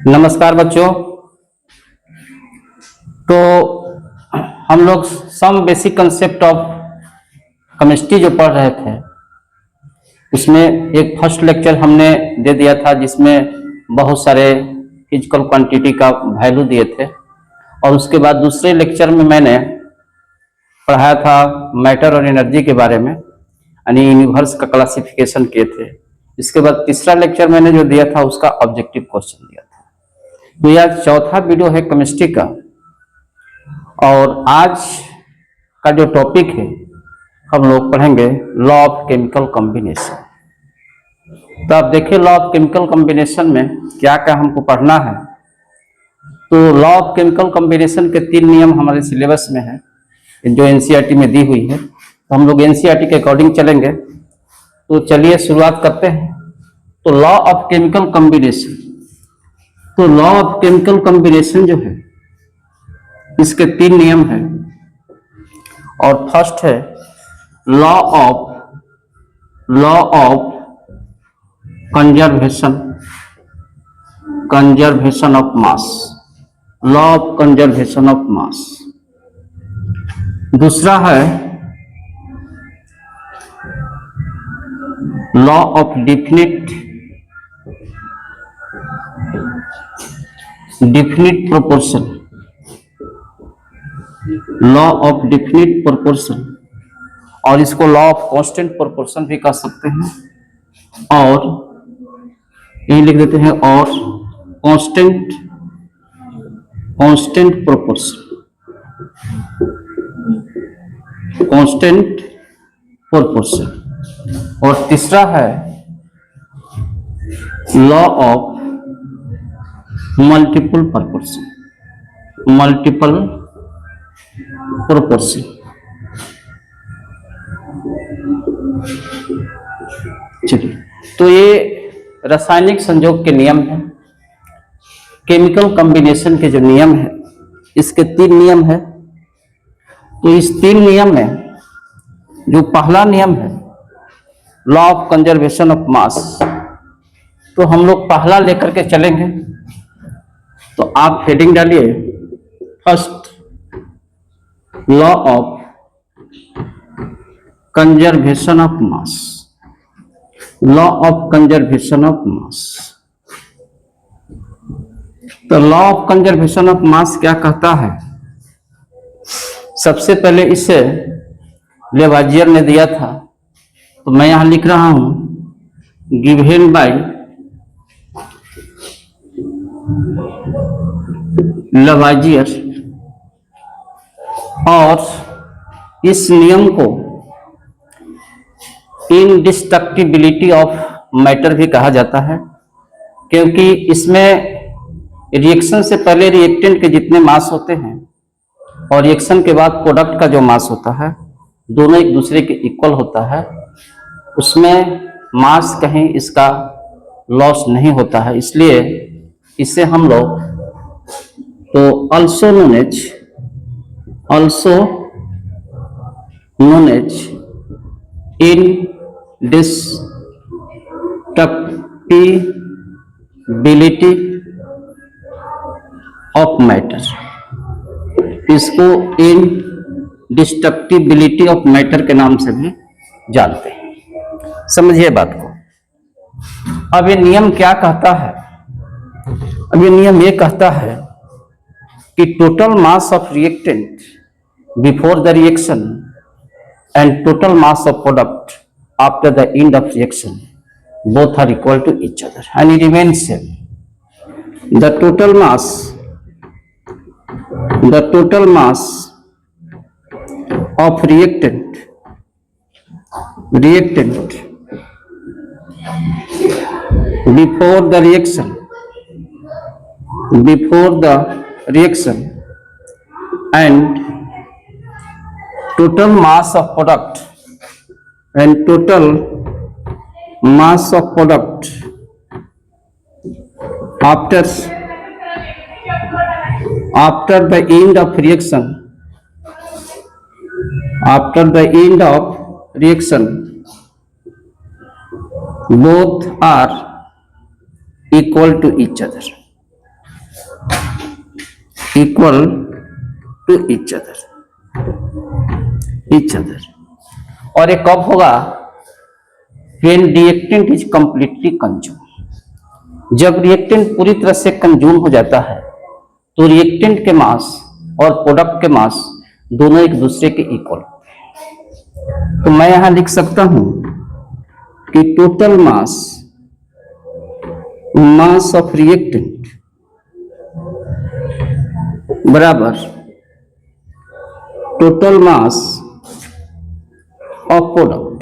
नमस्कार बच्चों। तो हम लोग some basic concept of chemistry जो पढ़ रहे थे उसमें एक फर्स्ट लेक्चर हमने दे दिया था जिसमें बहुत सारे फिजिकल क्वांटिटी का वैल्यू दिए थे, और उसके बाद दूसरे लेक्चर में मैंने पढ़ाया था मैटर और एनर्जी के बारे में, यानी यूनिवर्स का क्लासिफिकेशन किए थे। इसके बाद तीसरा लेक्चर मैंने जो दिया था उसका ऑब्जेक्टिव क्वेश्चन दिया था। तो यह चौथा वीडियो है केमिस्ट्री का, और आज का जो टॉपिक है हम लोग पढ़ेंगे लॉ ऑफ केमिकल कॉम्बिनेशन। तो आप देखिए लॉ ऑफ केमिकल कॉम्बिनेशन में क्या क्या हमको पढ़ना है। तो लॉ ऑफ केमिकल कॉम्बिनेशन के 3 नियम हमारे सिलेबस में है जो एनसीईआरटी में दी हुई है, तो हम लोग एनसीईआरटी के अकॉर्डिंग चलेंगे। तो चलिए शुरुआत करते हैं। तो लॉ ऑफ केमिकल कॉम्बिनेशन, तो लॉ ऑफ केमिकल कॉम्बिनेशन जो है इसके 3 नियम हैं, और फर्स्ट है law of conservation of mass, law of conservation of मास। दूसरा है law of definite proportion, law of definite proportion, और इसको लॉ ऑफ कांस्टेंट प्रोपोर्शन भी कह सकते हैं, और यही लिख देते हैं और कांस्टेंट प्रोपोर्शन। और तीसरा है लॉ ऑफ मल्टीपल प्रोपोर्शन। चलिए, तो ये रासायनिक संयोग के नियम हैं। केमिकल कॉम्बिनेशन के जो नियम है इसके 3 नियम है। तो इस 3 नियम में जो पहला नियम है law of conservation of mass, तो हम लोग पहला लेकर के चलेंगे। तो आप हेडिंग डालिए first law of conservation of mass, law of conservation of mass. तो law of conservation of mass क्या कहता है? सबसे पहले इसे लेवाजियर ने दिया था, तो मैं यहां लिख रहा हूं गिवन बाय लेवाजियर, और इस नियम को इनडिस्ट्रक्टिबिलिटी ऑफ मैटर भी कहा जाता है, क्योंकि इसमें रिएक्शन से पहले रिएक्टेंट के जितने मास होते हैं और रिएक्शन के बाद प्रोडक्ट का जो मास होता है दोनों एक दूसरे के इक्वल होता है, उसमें मास कहीं इसका लॉस नहीं होता है। इसलिए इसे हम लोग तो also known as indestructibility of matter, इसको इनडिस्ट्रक्टिबिलिटी ऑफ मैटर के नाम से भी जानते हैं। समझिए बात को। अब ये नियम क्या कहता है? अब ये नियम ये कहता है कि total mass of reactant before the reaction and total mass of product after the end of reaction both are equal to each other and it remains same. The total mass of reactant before the reaction and total mass of product after the end of reaction both are equal to each other. equal to each other. और ये कब होगा? when reactant is completely consumed. जब reactant पूरी तरह से consume हो जाता है तो रिएक्टेंट के मास और प्रोडक्ट के मास दोनों एक दूसरे के इक्वल होते हैं। तो मैं यहां लिख सकता हूं कि टोटल मास ऑफ रिएक्टेंट बराबर टोटल मास ऑफ प्रोडक्ट।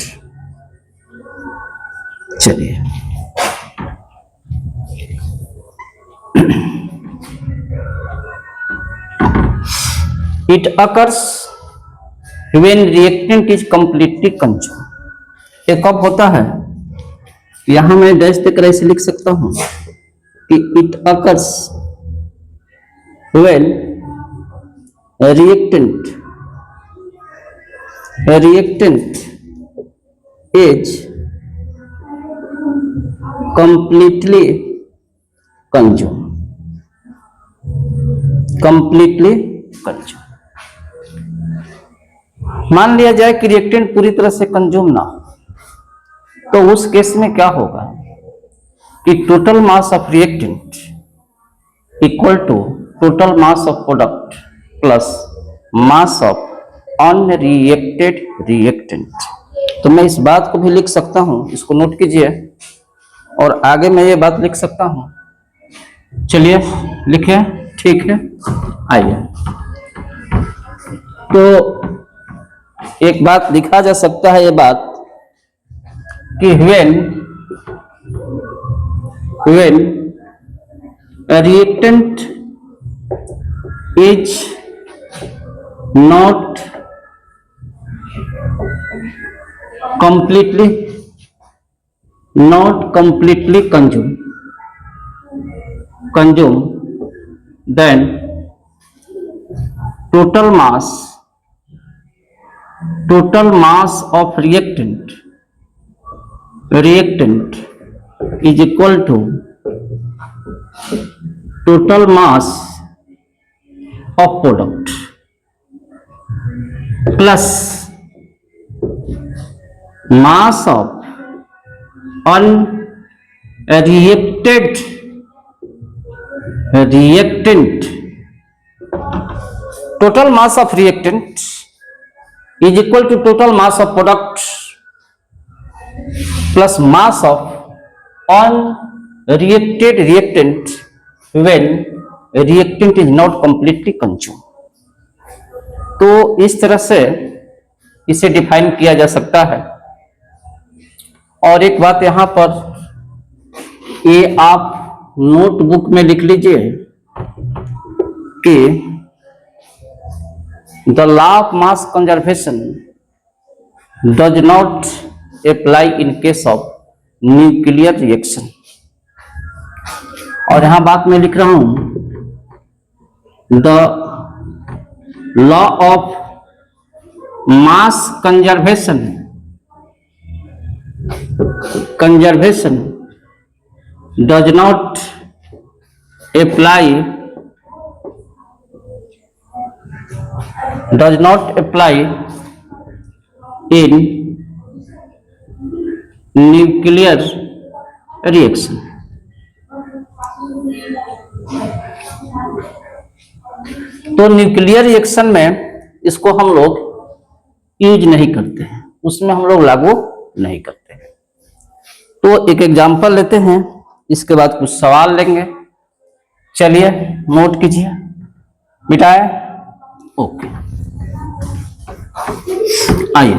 चलिए it occurs when reactant is completely consumed। ये कब होता है? यहां मैं डैश देकर ऐसे लिख सकता हूं कि it occurs when reactant is completely consumed। मान लिया जाए कि रिएक्टेंट पूरी तरह से कंज्यूम ना हो, तो उस केस में क्या होगा कि total mass of reactant equal to total mass of product plus mass of unreacted reactant. तो मैं इस बात को भी लिख सकता हूं, इसको नोट कीजिए, और आगे मैं ये बात लिख सकता हूं। चलिए लिखे, ठीक है। आइए, तो एक बात लिखा जा सकता है, ये बात कि when a reactant is not completely consumed, then total mass of reactant is equal to total mass of product plus mass of unreacted reactant। total mass of reactant is equal to total mass of product plus mass of unreacted reactant when reactant is not completely consumed। तो इस तरह से इसे define किया जा सकता है। और एक बात यहां पर, ये आप नोटबुक में लिख लीजिए कि the law of mass conservation does not apply in case of nuclear reaction. और यहां बात मैं लिख रहा हूं, the law of mass conservation does not apply in nuclear reaction। तो न्यूक्लियर रिएक्शन में इसको हम लोग यूज नहीं करते हैं, उसमें हम लोग लागू नहीं करते हैं। तो एक एग्जांपल लेते हैं, इसके बाद कुछ सवाल लेंगे। चलिए नोट कीजिए, मिटाए, ओके। आइए,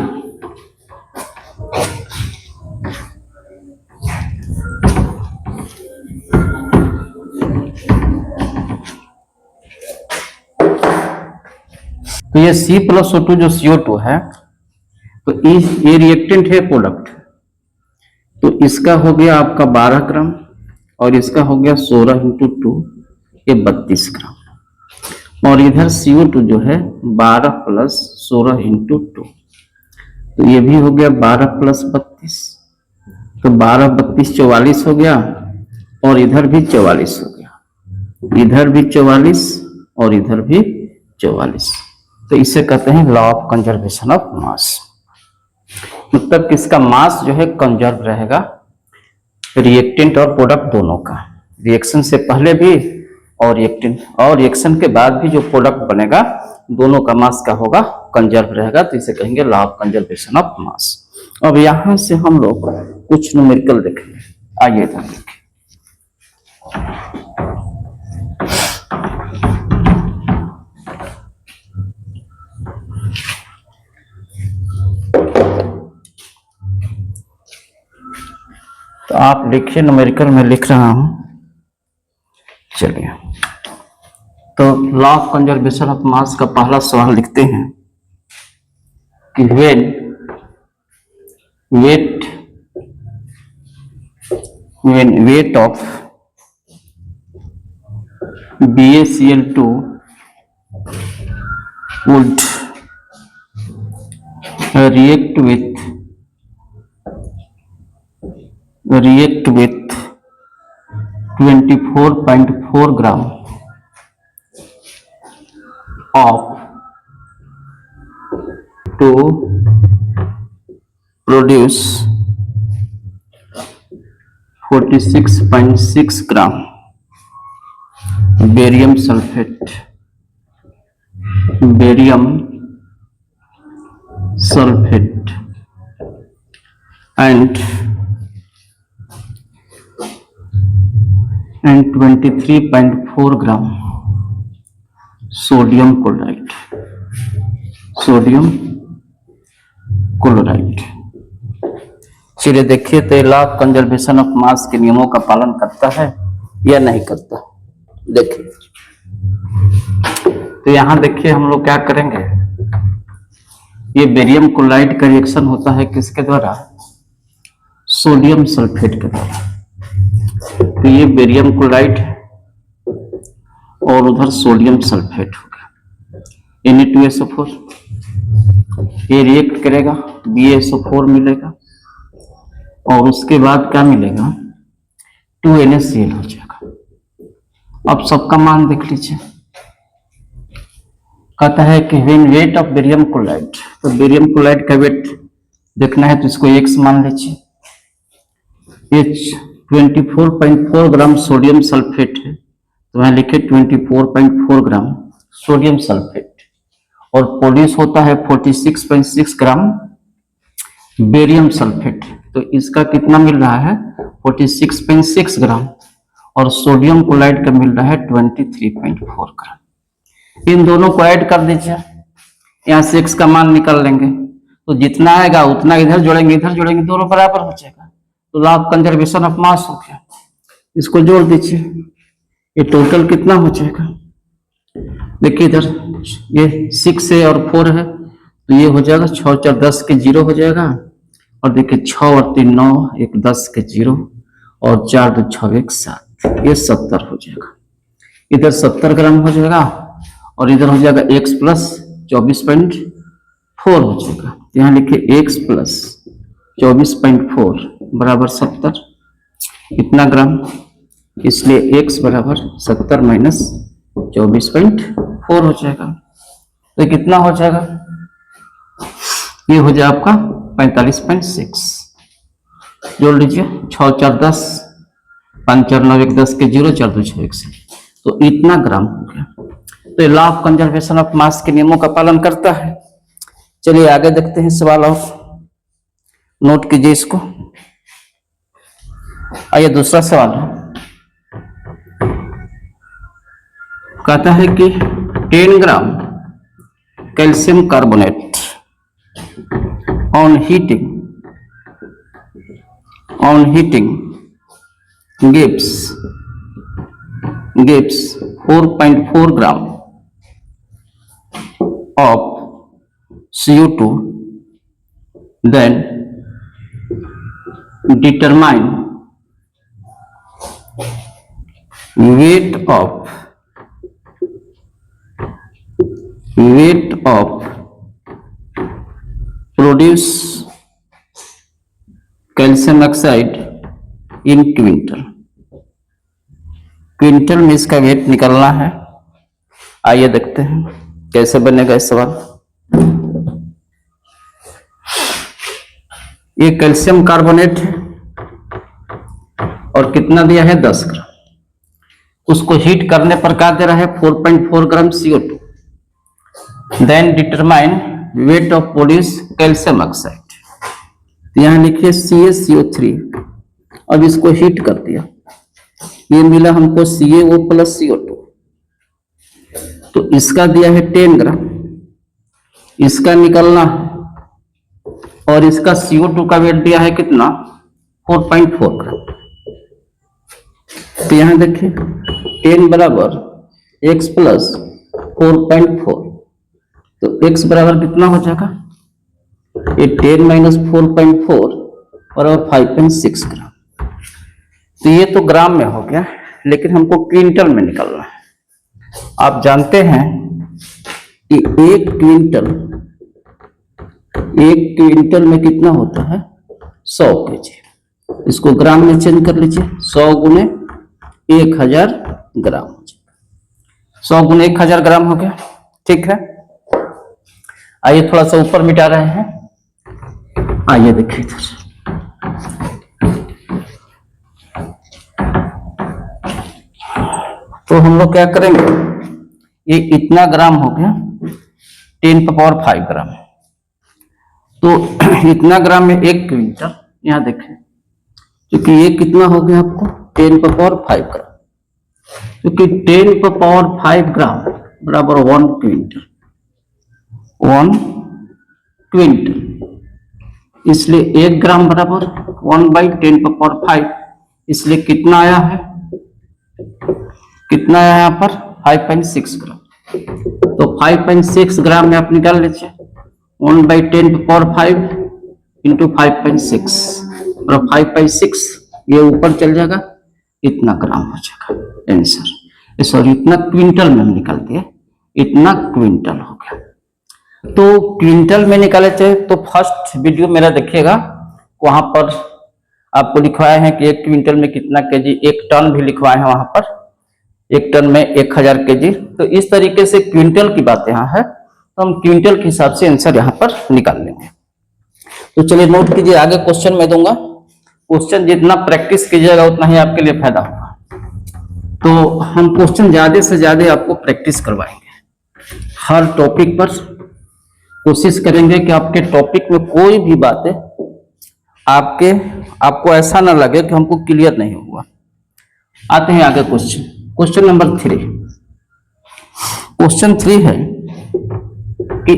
तो ये C+O2 जो CO2 है, तो ये रिएक्टेंट है प्रोडक्ट, तो इसका हो गया आपका 12 ग्राम और इसका हो गया 16 × 2, ये 32 ग्राम। और इधर CO2 जो है 12 + 16 × 2, तो ये भी हो गया 12 + 32, तो 12 32 44 हो गया, और इधर भी 44 हो गया, इधर भी 44 और इधर भी 44। तो इसे कहते हैं लॉ ऑफ कंजर्वेशन ऑफ मास, मतलब किसका मास जो है कंजर्व रहेगा, रिएक्टेंट और प्रोडक्ट दोनों का, रिएक्शन से पहले भी और रिएक्टेंट और रिएक्शन के बाद भी जो प्रोडक्ट बनेगा दोनों का मास का होगा, कंजर्व रहेगा। तो इसे कहेंगे लॉ ऑफ कंजर्वेशन ऑफ मास। अब यहां से हम लोग कुछ न्यूमेरिकल देखेंगे। आइए इधर देखें। तो आप लिखिए, न्यूमेरिकल में लिख रहा हूं। चलिए, तो लॉ ऑफ कंजर्वेशन ऑफ मास का पहला सवाल लिखते हैं कि when weight of BaCl2 would react with 24.4 gram of to produce 46.6 gram barium sulfate and 23.4 gram sodium chloride. चलिए देखिए, तो लॉ ऑफ कंजर्वेशन ऑफ मास के नियमों का पालन करता है या नहीं करता। देखिए, तो यहां देखिए हम लोग क्या करेंगे, ये बेरियम क्लोराइड का रिएक्शन होता है किसके द्वारा, सोडियम सल्फेट के द्वारा। तो ये बेरियम क्लोराइड और उधर सोडियम सल्फेट होगा, Na2SO4, ये रिएक्ट करेगा, BaSO4 मिलेगा और उसके बाद क्या मिलेगा, 2NaCl हो जाएगा। अब सबका मान देख लीजिए, कहता है कि when weight of barium chloride, तो बेरियम क्लोराइड का वेट देखना है तो इसको x मान लीजिए। ये 24.4 ग्राम सोडियम सल्फेट है, तो यहाँ लिखे 24.4 ग्राम सोडियम सल्फेट, और प्रोड्यूस होता है 46.6 ग्राम बेरियम सल्फेट। तो इसका कितना मिल रहा है, 46.6 ग्राम, और सोडियम क्लोराइड का मिल रहा है 23.4 ग्राम। इन दोनों को ऐड कर दीजिए, यहाँ से x का मान निकाल लेंगे, तो जितना आएगा उतना इधर जोड़ेंगे, इधर जोड़ेंगे, दोनों बराबर हो जाएगा। तो लॉ ऑफ कंजर्वेशन ऑफ मास हो गया। इसको जोड़ दीजिए, ये टोटल कितना हो जाएगा, देखिए इधर ये 6 है और 4 है, तो ये हो जाएगा 6 4 10 के 0 हो जाएगा, और देखिए 6 और 3 9, 1 10 के 0, और 4 2 6 1 7, ये 70 हो जाएगा। इधर 70 ग्राम हो जाएगा और इधर हो जाएगा x प्लस 24.4 हो जाएगा। यहाँ लिखिए x प्लस 24.4 बराबर 70, इतना ग्राम, इसलिए x बराबर 70 माइनस 24.4 हो जाएगा। तो कितना हो जाएगा, ये हो जाएगा आपका 45.6। जोड़ लीजिए, 6 4 10, 5 4 9 1 10 के 0, 4 2 6 1 से, तो इतना ग्राम हो गया। तो लॉ ऑफ कंजर्वेशन ऑफ मास के नियमों का पालन करता है। चलिए आगे देखते हैं सवाल, और नोट कीजिए इसको। आइए दूसरा सवाल है, कहता है कि 10 ग्राम calcium carbonate on heating gives 4.4 gram of CO2, then determine weight of produce calcium oxide in quintal. Quintal में इसका वेट निकालना है। आइए देखते हैं कैसे बनेगा इस सवाल। ये कैल्शियम कार्बोनेट है और कितना दिया है 10 ग्राम। उसको हीट करने पर क्या दे रहा है 4.4 gram CO2। Then determine weight of produce calcium oxide. यहां लिखिए CaCO3। अब इसको हीट कर दिया, ये मिला हमको CaO प्लस CO2। तो इसका दिया है 10 ग्राम, इसका निकलना है, और इसका CO2 का वेट दिया है कितना 4.4 ग्राम। तो यहां देखिए 10 बराबर x प्लस 4.4, तो x बराबर कितना हो जाएगा, ये 10 माइनस 4.4 बराबर 5.6 ग्राम। तो ये तो ग्राम में हो गया, लेकिन हमको क्विंटल में निकालना है। आप जानते हैं कि एक क्विंटल में कितना होता है 100 kg। इसको ग्राम में चेंज कर लीजिए, 100 गुने 1000 ग्राम, 100 गुने 1000 ग्राम हो गया। ठीक है, आइए थोड़ा सा ऊपर मिटा रहे हैं। आइए देखिए इधर, तो हम लोग क्या करेंगे, ये इतना ग्राम हो गया 10⁵ ग्राम। तो इतना ग्राम में 1 क्विंटल, यहां देखें क्योंकि ये कितना हो गया आपको 10⁵ ग्राम, क्योंकि 10⁵ ग्राम बराबर 1 क्विंटल, 1 क्विंटल, इसलिए 1 ग्राम बराबर 1/10⁵। इसलिए कितना आया है, कितना आया यहाँ पर 5.6 ग्राम। तो 5.6 ग्राम में आप निकाल लीजिए, 1/10⁵ इंटू 5.6 और 5.6 ये ऊपर चल जाएगा, इतना ग्राम हो जाएगा आंसर। सॉरी, इतना क्विंटल में हम निकाल दिए, इतना क्विंटल हो गया। तो क्विंटल में निकाले थे, तो फर्स्ट वीडियो मेरा देखिएगा, वहां पर आपको लिखवाए हैं कि 1 क्विंटल में कितना केजी, 1 टन भी लिखवाए हैं वहां पर, 1 टन में 1000 केजी। तो इस तरीके से क्विंटल की बात यहाँ है, तो हम क्विंटल के हिसाब से आंसर यहाँ पर निकाल लेंगे। तो चलिए नोट कीजिए, आगे क्वेश्चन में दूंगा, क्वेश्चन जितना प्रैक्टिस कीजिएगा उतना ही आपके लिए फायदा होगा। तो हम क्वेश्चन ज्यादा से ज्यादा आपको प्रैक्टिस करवाएंगे, हर टॉपिक पर कोशिश करेंगे कि आपके टॉपिक में कोई भी बातें आपको ऐसा ना लगे कि हमको क्लियर नहीं हुआ। आते हैं आगे क्वेश्चन, क्वेश्चन नंबर 3। क्वेश्चन 3 है कि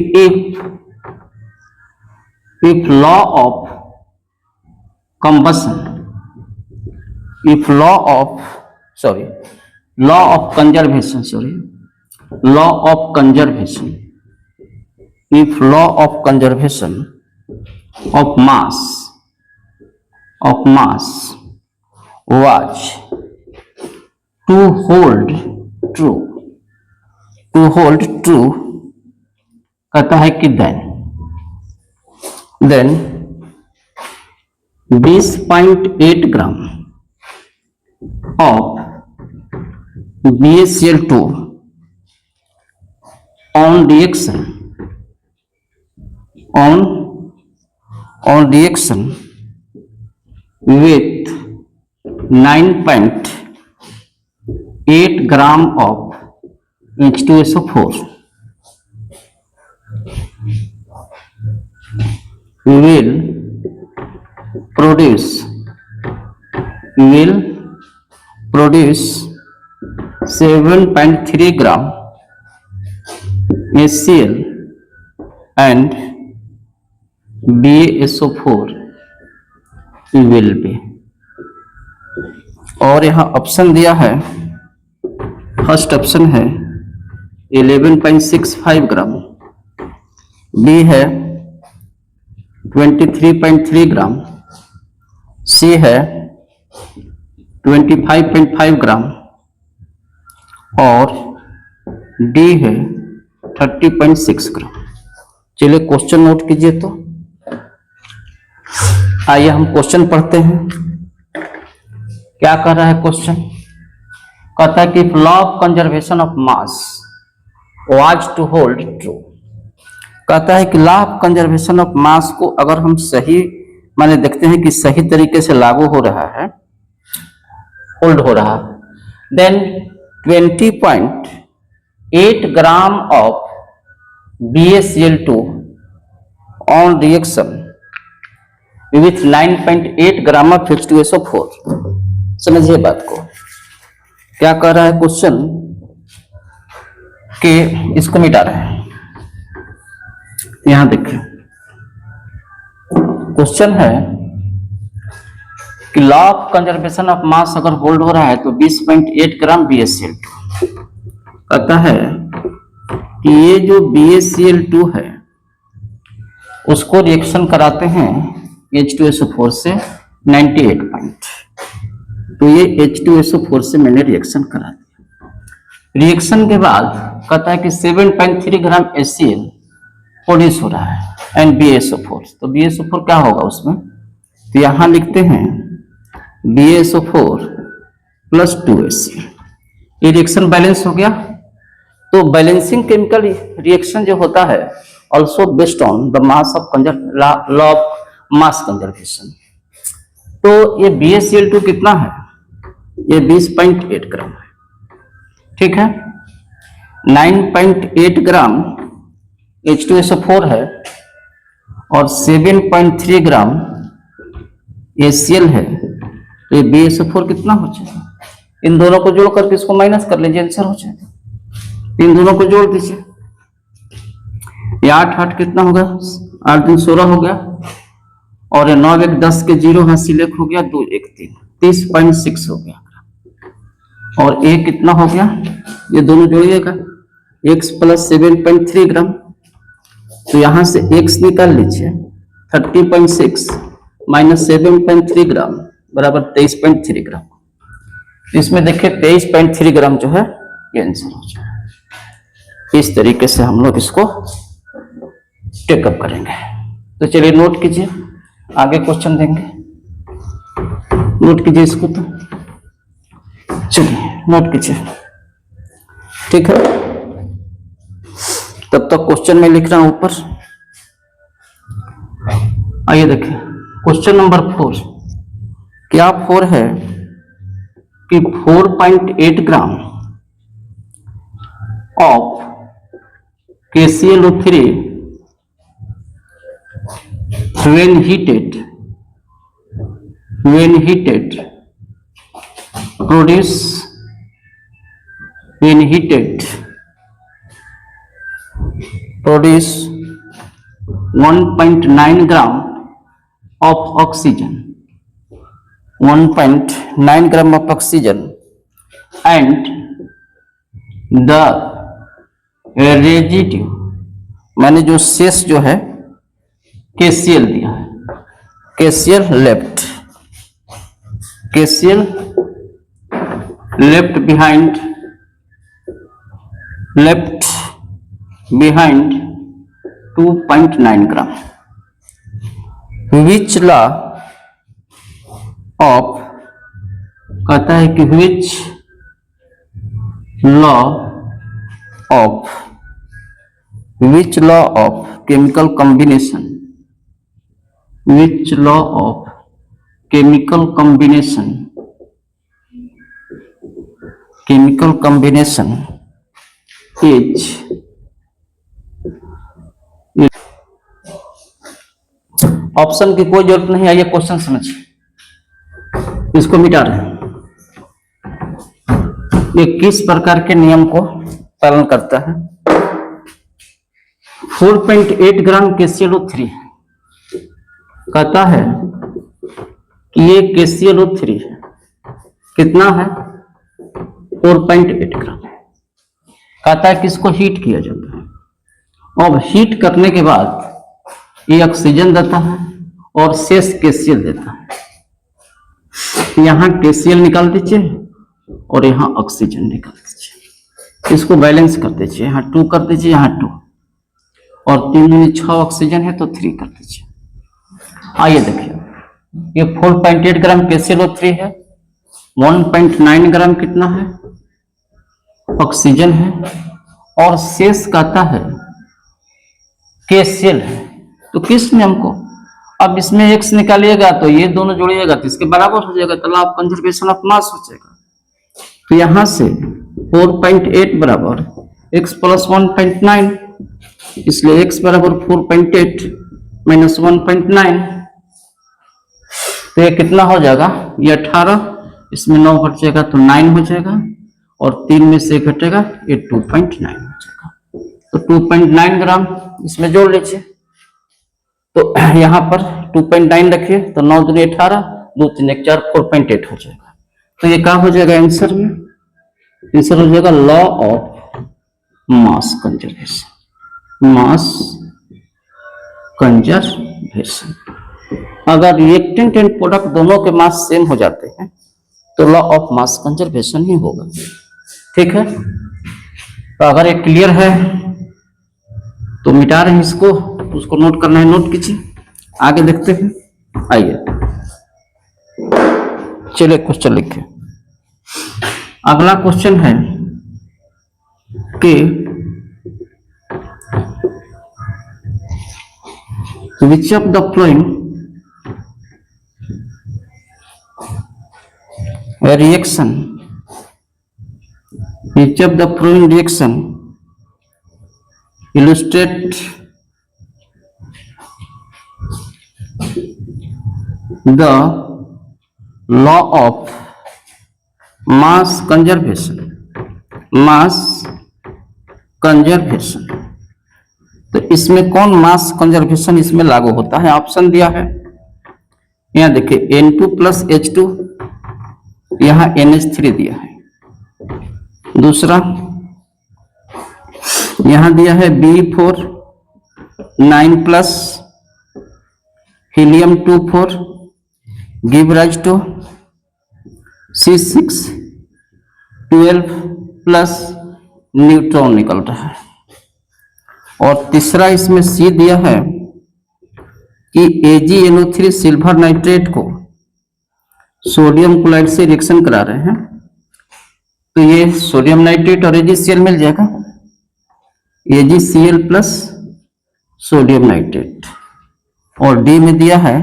if law of combustion, if law of conservation, law of conservation, if law of conservation of mass was to hold true कहता है कि then 20.8 gram of BaCl2 on reaction with 9.8 gram of H2SO4 will produce 7.3 gram HCl and BaSO4 will be। और यहाँ option दिया है, first option है 11.65 ग्राम, B है 23.3 ग्राम, सी है 25.5 ग्राम और डी है 30.6 ग्राम। चलिए क्वेश्चन नोट कीजिए। तो आइए हम क्वेश्चन पढ़ते हैं। क्या कह रहा है क्वेश्चन? कहता है कि law of conservation of mass, was to hold true. कहता है कि law of conservation of mass को अगर हम सही माने देखते हैं कि सही तरीके से लागू हो रहा है, होल्ड हो रहा, then 20.8 gram of BaCl2 on reaction with 9.8 gram of H2SO4। समझिए बात को, क्या कर रहा है क्वेश्चन कि इसको मिटा रहा है। यहां देखिए क्वेश्चन है कि लॉ ऑफ कंजर्वेशन ऑफ मास अगर होल्ड हो रहा है तो 20.8 ग्राम BaCl2। कहता है कि ये जो BaCl2 है उसको रिएक्शन कराते हैं H2SO4 से 98 पॉइंट, तो ये H2SO4 से मैंने रिएक्शन करा दिया। रिएक्शन के बाद कहता है कि 7.3 ग्राम HCl प्रोड्यूस हो रहा है एंड BaSO4, तो BaSO4 क्या होगा उसमें, तो यहां लिखते हैं BaSO4 प्लस 2HCl। ये रिएक्शन बैलेंस हो गया। तो बैलेंसिंग केमिकल रिएक्शन जो होता है also based on the mass of law of mass conservation. तो ये BaCl2 कितना है, ये 20.8 ग्राम है, ठीक है। 9.8 ग्राम H2SO4 है और 7.3 ग्राम HCl है, तो ये BaSO4 कितना हो जाएगा, इन दोनों को जोड़ करके इसको माइनस कर लीजिए, आंसर हो जाएगा। इन दोनों को जोड़ दीजिए, ये 8 कितना होगा, 8 दूनी 16 हो गया, और 9 1 10 के 0 हासिल 1 हो गया, 2 1 3 30.6 हो गया, और a कितना हो गया, ये दोनों जोड़िएगा, x प्लस 7.3 ग्राम, तो यहां से x निकाल लीजिए, 30.6 माइनस 7.3 ग्राम बराबर 23.3 ग्राम। इसमें देखिए 23.3 ग्राम जो है ये आंसर हो जाए। इस तरीके से हम लोग इसको टेकअप करेंगे। तो चलिए नोट कीजिए, आगे क्वेश्चन देंगे, नोट कीजिए इसको, तो चलिए नोट कीजिए, ठीक है। तब तक क्वेश्चन में लिख रहा हूं ऊपर। आइए देखिए क्वेश्चन नंबर 4। क्या 4 है कि 4.8 gram of KClO3 when heated produce 1.9 gram of oxygen, 1.9 gram of oxygen, and the residue मैंने जो शेष जो है KCl दिया है, KCl left behind 2.9 gram. which law of, कहता है कि which law of chemical combination is option की कोई जरूरत नहीं है, ये क्वेश्चन समझिए, इसको मिटा रहे हैं। ये किस प्रकार के नियम को पालन करता है। 4.8 ग्राम KClO3 कहता है कि ये KClO3 है, कितना है 4.8 ग्राम। कहता है कि इसको हीट किया जाता है, अब हीट करने के बाद ये ऑक्सीजन देता है और शेष KCl देता है। यहां KCl निकाल दीजिए और यहां ऑक्सीजन निकाल दीजिए, इसको बैलेंस कर दीजिए, यहां 2 कर दीजिए, यहां 2, और 3 में 6 ऑक्सीजन है तो 3 कर दीजिए। आइए देखिए, ये 4.8 ग्राम KClO3 है, 1.9 ग्राम कितना है ऑक्सीजन है, और शेष कहता है के सेल है, तो किस नियम को? अब इसमें x निकालिएगा तो ये दोनों जोड़िएगा तो इसके बराबर हो जाएगा, तो लॉ ऑफ कंजर्वेशन ऑफ मास हो जाएगा। तो यहां से 4.8 बराबर x प्लस 1.9, इसलिए x बराबर 4.8 माइनस 1.9, तो ये कितना हो जाएगा? ये 18, इसमें 9 घट जाएगा तो 9 हो जाएगा, और 3 में से घटेगा ये 2.9 हो जाएगा। तो 2.9 ग्राम इसमें जोड़ लीजिए। तो यहाँ पर 2.9 रखिए तो 9 दूनी 18, 2 3 1 4, 4.8 हो जाएगा। तो ये क्या हो जाएगा आंसर में? आंसर हो जाएगा law of mass conservation, mass conservation. अगर रिएक्टेंट एंड प्रोडक्ट दोनों के मास सेम हो जाते हैं तो लॉ ऑफ मास कंजर्वेशन ही होगा। ठीक है, तो अगर ये क्लियर है तो मिटा रहे हैं इसको, उसको नोट करना है, नोट कीजिए। आगे देखते हैं, आइए चलिए क्वेश्चन लिखिए। अगला क्वेश्चन है कि which of the following reaction, which of the following reaction illustrate the law of mass conservation, mass conservation। तो इसमें कौन मास कंजर्वेशन इसमें लागू होता है? ऑप्शन दिया है, यहां देखिए N2 प्लस H2, यहां NH3 दिया है। दूसरा यहां दिया है B4 9 plus helium 24 give rise to C6 12 plus neutron निकल रहा है। और तीसरा इसमें C दिया है कि AgNO3 सिल्वर नाइट्रेट को सोडियम क्लोराइड से रिएक्शन करा रहे हैं, तो ये सोडियम नाइट्रेट और AgCl मिल जाएगा, AgCl प्लस सोडियम नाइट्रेट। और D में दिया है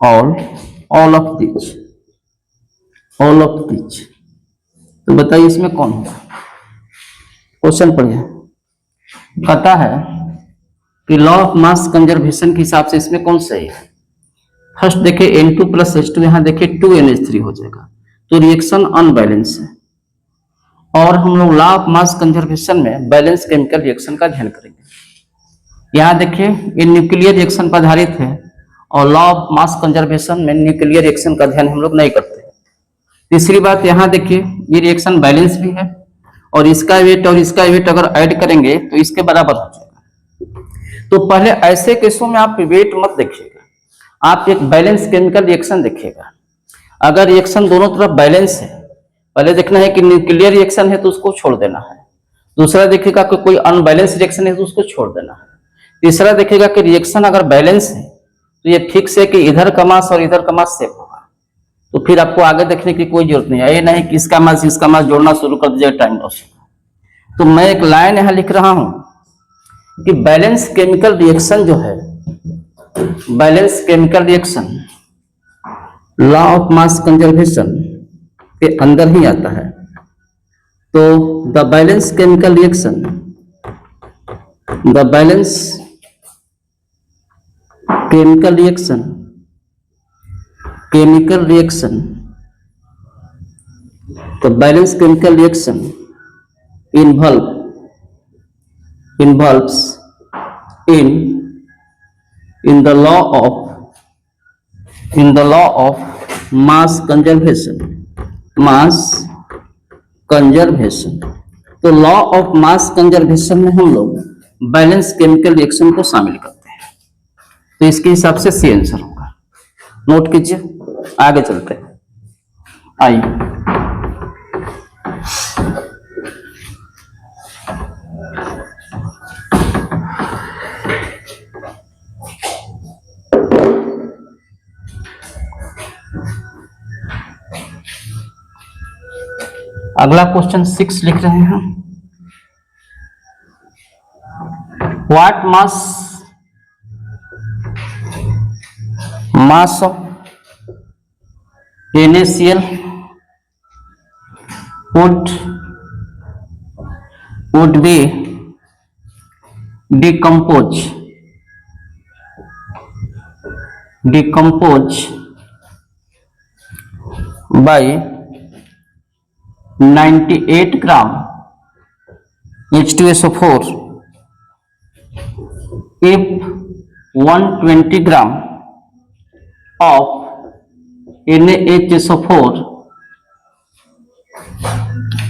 all of this, all of this. तो बताइए इसमें कौन होगा? क्वेश्चन पढ़िए। कहता है कि लॉ ऑफ मास कंजर्वेशन के हिसाब से इसमें कौन सही है? फर्स्ट देखिए N2 प्लस H2, यहां देखिए 2NH3 हो जाएगा, तो रिएक्शन अनबैलेंस है। और हम लोग लॉ ऑफ मास कंजर्वेशन में बैलेंस केमिकल रिएक्शन का ध्यान करेंगे। यहां देखिए ये न्यूक्लियर रिएक्शन पर आधारित है, और लॉ ऑफ मास कंजर्वेशन में न्यूक्लियर रिएक्शन का ध्यान हम लोग नहीं करते। तीसरी बात यहां देखिए ये रिएक्शन बैलेंस भी है, और इसका वेट और इसका वेट अगर ऐड करेंगे तो इसके बराबर हो जाएगा। तो पहले ऐसे केसों में आप वेट मत देखिएगा, आप एक बैलेंस केमिकल रिएक्शन देखिएगा। अगर रिएक्शन दोनों तरफ बैलेंस है, पहले देखना है कि न्यूक्लियर रिएक्शन है तो उसको छोड़ देना है। दूसरा देखिएगा कि कोई अनबैलेंस रिएक्शन है तो उसको छोड़ देना है। तीसरा देखिएगा कि रिएक्शन अगर बैलेंस है तो ये फिक्स है कि इधर का मास और इधर का मास सेम होगा, तो फिर आपको आगे देखने की कोई जरूरत नहीं है। ये नहीं कि इसका मास जोड़ना शुरू कर दीजिए, टाइम लॉस। तो मैं एक लाइन यहां लिख रहा हूं कि बैलेंस केमिकल रिएक्शन जो है, balance chemical reaction law of mass conservation के अंदर ही आता है। तो the balance chemical reaction, the balance chemical reaction, chemical reaction, the balanced chemical reaction involves in the law of mass conservation, mass conservation। तो law of mass conservation में हम लोग balance chemical reaction को शामिल करते हैं, तो इसके हिसाब से सी आंसर होगा। नोट कीजिए, आगे चलते हैं। आइए अगला क्वेश्चन 6 लिख रहे हैं। What mass of NaCl would be decompose by 98 gram H2SO4 if 120 gram of NaHSO4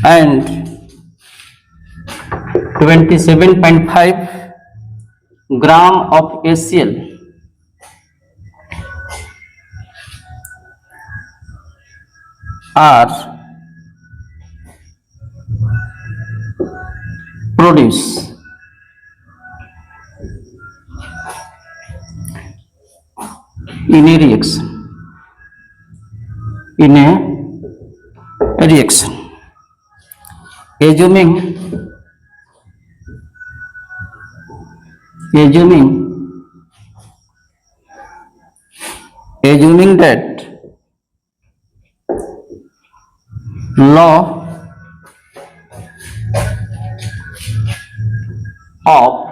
and 27.5 gram of HCl are produced in a reaction. Assuming that law of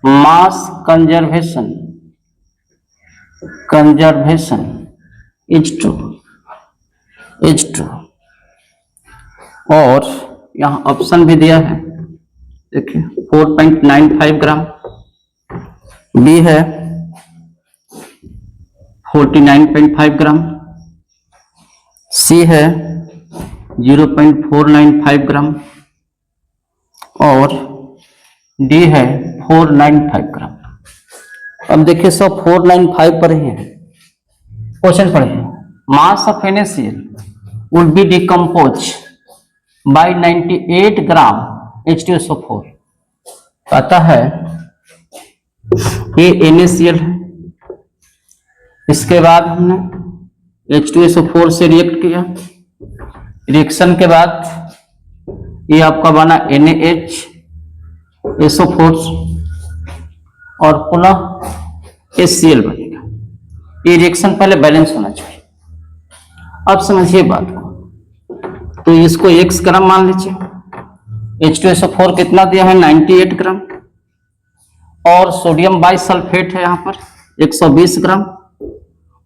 mass conservation is true और यहाँ option भी दिया है, देखिए 4.95 ग्राम, B है 49.5 ग्राम, सी है 0.495 ग्राम और D है 495 ग्राम। अब देखिए सब 495 पर ही है। क्वेश्चन पढ़िए, mass of NaCl would be decomposed by 98 gram H2SO4। पता है ये NaCl है, इसके बाद हमने H2SO4 से रिएक्ट किया, रिएक्शन के बाद ये आपका बना NaHSO4 और पुनः HCl बनेगा। ये रिएक्शन पहले बैलेंस होना चाहिए। अब समझिए बात को, तो इसको x ग्राम मान लीजिए, H2SO4 कितना दिया है 98 ग्राम और सोडियम बाइसल्फेट है यहाँ पर 120 ग्राम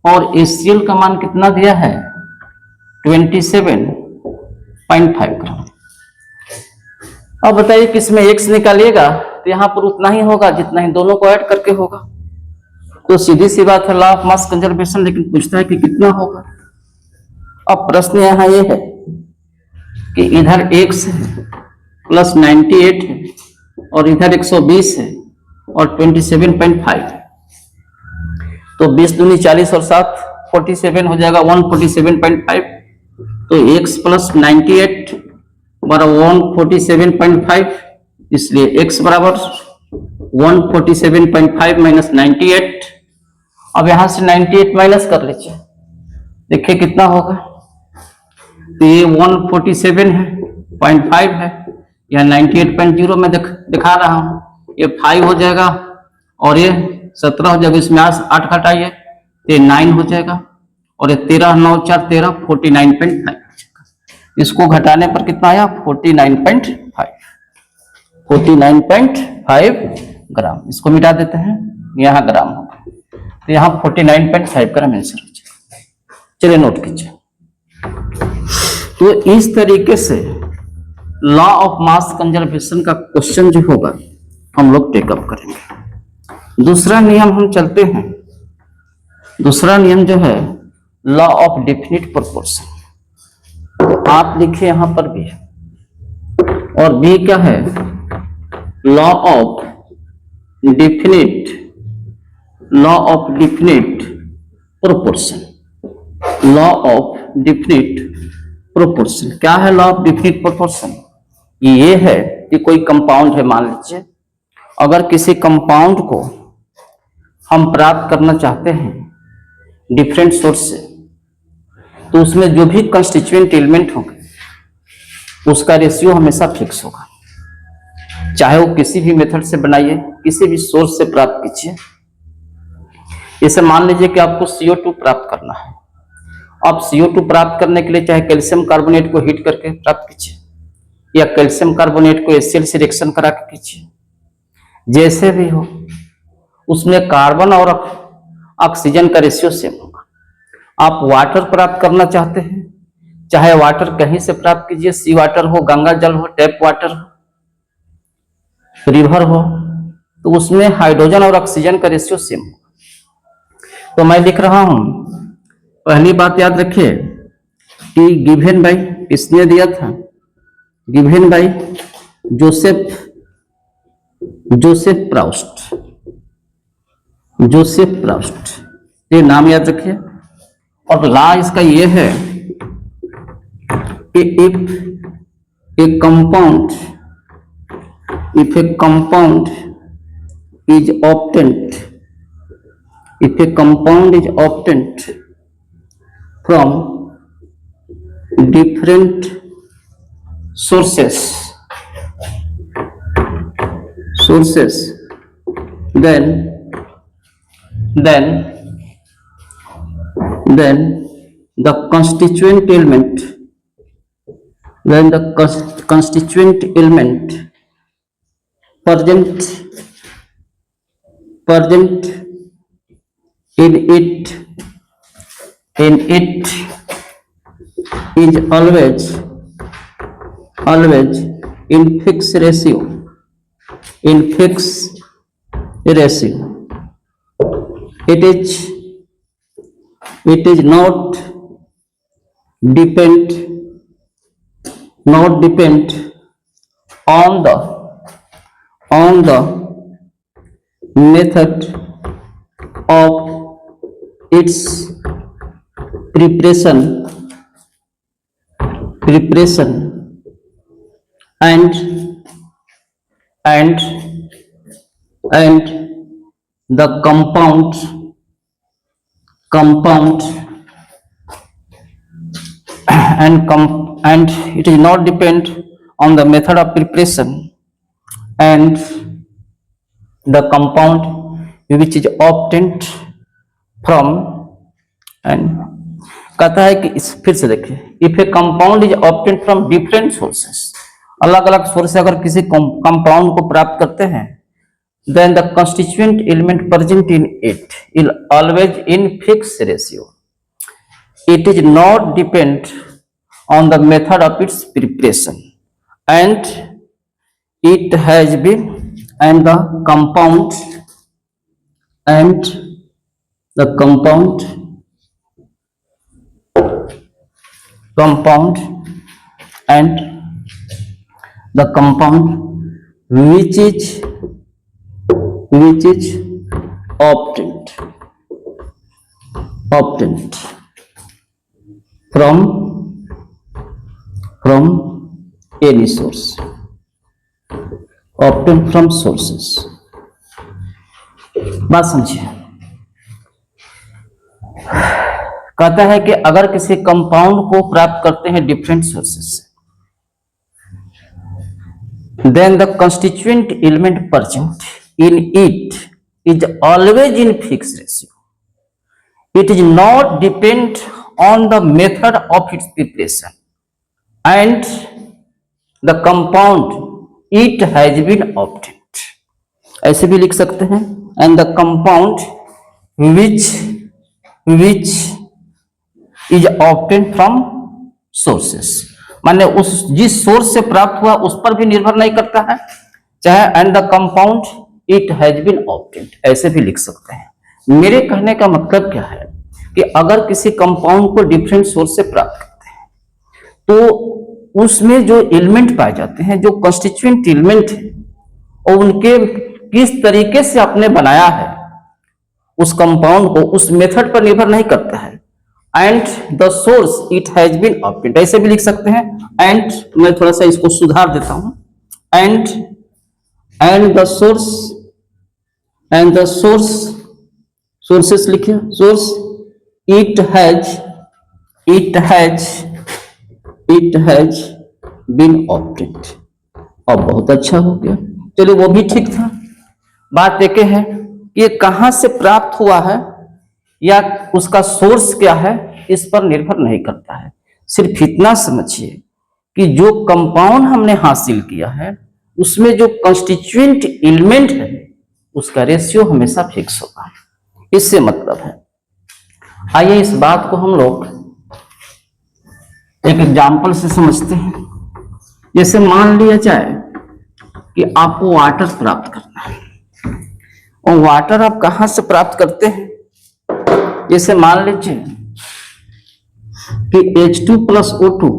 और HCl का मान कितना दिया है 27.5 ग्राम। अब बताइए किसमें x निकालिएगा तो यहाँ पर उतना ही होगा जितना ही दोनों को ऐड करके होगा। तो सीधी सी बात है, लॉ ऑफ मास कंजर्वेशन, लेकिन पूछता है कि कितना होगा। अब प्रश्न यहाँ ये है कि इधर x है प्लस 98 है और इधर 120 है और 27.5, तो 20 दूनी 40 और 7 47 हो जाएगा 147.5। तो x प्लस 98 बराबर 147.5, इसलिए x बराबर 147.5 माइनस 98। अब यहां से 98 माइनस कर लीजिए, देखिए कितना होगा। तो ये 147 है 0.5 है, या 98.0 में दिखा रहा हूं, ये 5 हो जाएगा और ये 17 हो जाएगा। इसमें 8 घटाइए तो 9 हो जाएगा और ये 13 9 4 13 49.5। इसको घटाने पर कितना आया 49.5 ग्राम। इसको मिटा देते हैं, यहाँ ग्राम होगा, तो यहाँ 49.5 ग्राम आंसर हो जाएगा। चलिए नोट कीजिए। तो इस तरीके से लॉ ऑफ मास कंजर्वेशन का क्वेश्चन जो होगा हम लोग टेकअप करेंगे। दूसरा नियम हम चलते हैं, दूसरा नियम जो है लॉ ऑफ डेफिनिट प्रोपोर्शन। तो आप लिखिए यहां पर भी, और बी क्या है law of definite proportion. Law of definite proportion क्या है? लॉ ऑफ डेफिनिट प्रोपोर्शन ये है कि कोई कंपाउंड है, मान लीजिए अगर किसी कंपाउंड को हम प्राप्त करना चाहते हैं डिफरेंट सोर्स से, तो उसमें जो भी कंस्टिट्यूएंट एलिमेंट होंगे उसका रेशियो हमेशा फिक्स होगा, चाहे वो किसी भी मेथड से बनाइए, किसी भी सोर्स से प्राप्त कीजिए। जैसे मान लीजिए कि आपको CO2 प्राप्त करना है, आप CO2 प्राप्त करने के लिए चाहे कैल्शियम कार्बोनेट को हीट करके प्राप्त कीजिए या कैल्शियम कार्बोनेट को HCl से रिएक्शन करा के कीजिए, जैसे भी हो उसमें कार्बन और ऑक्सीजन का रेशियो सेम होगा। आप वाटर प्राप्त करना चाहते हैं, चाहे वाटर कहीं से प्राप्त कीजिए, सी वाटर हो, गंगा जल हो, टैप वाटर हो, रिवर हो, तो उसमें हाइड्रोजन और ऑक्सीजन का रेशियो सेम होगा। तो मैं लिख रहा हूं, पहली बात याद रखिए कि गिवन बाय, किसने दिया था? गिवन बाय जोसेफ प्राउस्ट, ये नाम याद रखिए। और लॉ इसका ये है कि if A compound is obtained from different sources, then the constituent element present in it is always in fixed ratio. It is not depend on the method of its preparation and the compound and it is not depend on the method of preparation and the compound which is obtained from, and कहता है कि इस, फिर से देखिए, if A compound is obtained from different sources, अलग अलग source से अगर किसी कंपाउंड को प्राप्त करते हैं, then the constituent element present in it is always in fixed ratio. It is not depend on the method of its preparation and it has been, and the compound and the compound which is obtained from any source, obtained from sources. बात समझिए, कहता है कि अगर किसी compound को प्राप्त करते हैं डिफरेंट सोर्सेस से, then the constituent element present in it is always in fixed ratio. It is not depend on the method of its preparation and the compound it has been obtained. ऐसे भी लिख सकते हैं, and the compound which is obtained from sources, माने उस जिस source से प्राप्त हुआ उस पर भी निर्भर नहीं करता है, चाहे and the compound it has been obtained, ऐसे भी लिख सकते हैं। मेरे कहने का मतलब क्या है कि अगर किसी कंपाउंड को डिफरेंट सोर्स से प्राप्त करते हैं तो उसमें जो एलिमेंट पाए जाते हैं, जो कंस्टिट्यूएंट एलिमेंट है, और उनके किस तरीके से आपने बनाया है उस कंपाउंड को, उस मेथड पर निर्भर नहीं करता है। And the source it has been obtained, ऐसे भी लिख सकते हैं। एंड मैं थोड़ा सा इसको सुधार देता हूं, एंड द सोर्सेस लिखिए, source it has been obtained. अब बहुत अच्छा हो गया, चलिए वो भी ठीक था। बात एक है कि ये कहाँ से प्राप्त हुआ है या उसका सोर्स क्या है, इस पर निर्भर नहीं करता है। सिर्फ इतना समझिए कि जो कंपाउंड हमने हासिल किया है उसमें जो कंस्टिट्यूएंट एलिमेंट है उसका रेशियो हमेशा फिक्स होगा, इससे मतलब है। आइए इस बात को हम लोग एक एग्जाम्पल से समझते हैं। जैसे मान लिया जाए कि आपको वाटर प्राप्त करना है, और वाटर आप कहां से प्राप्त करते हैं? जैसे मान लीजिए कि H2 प्लस O2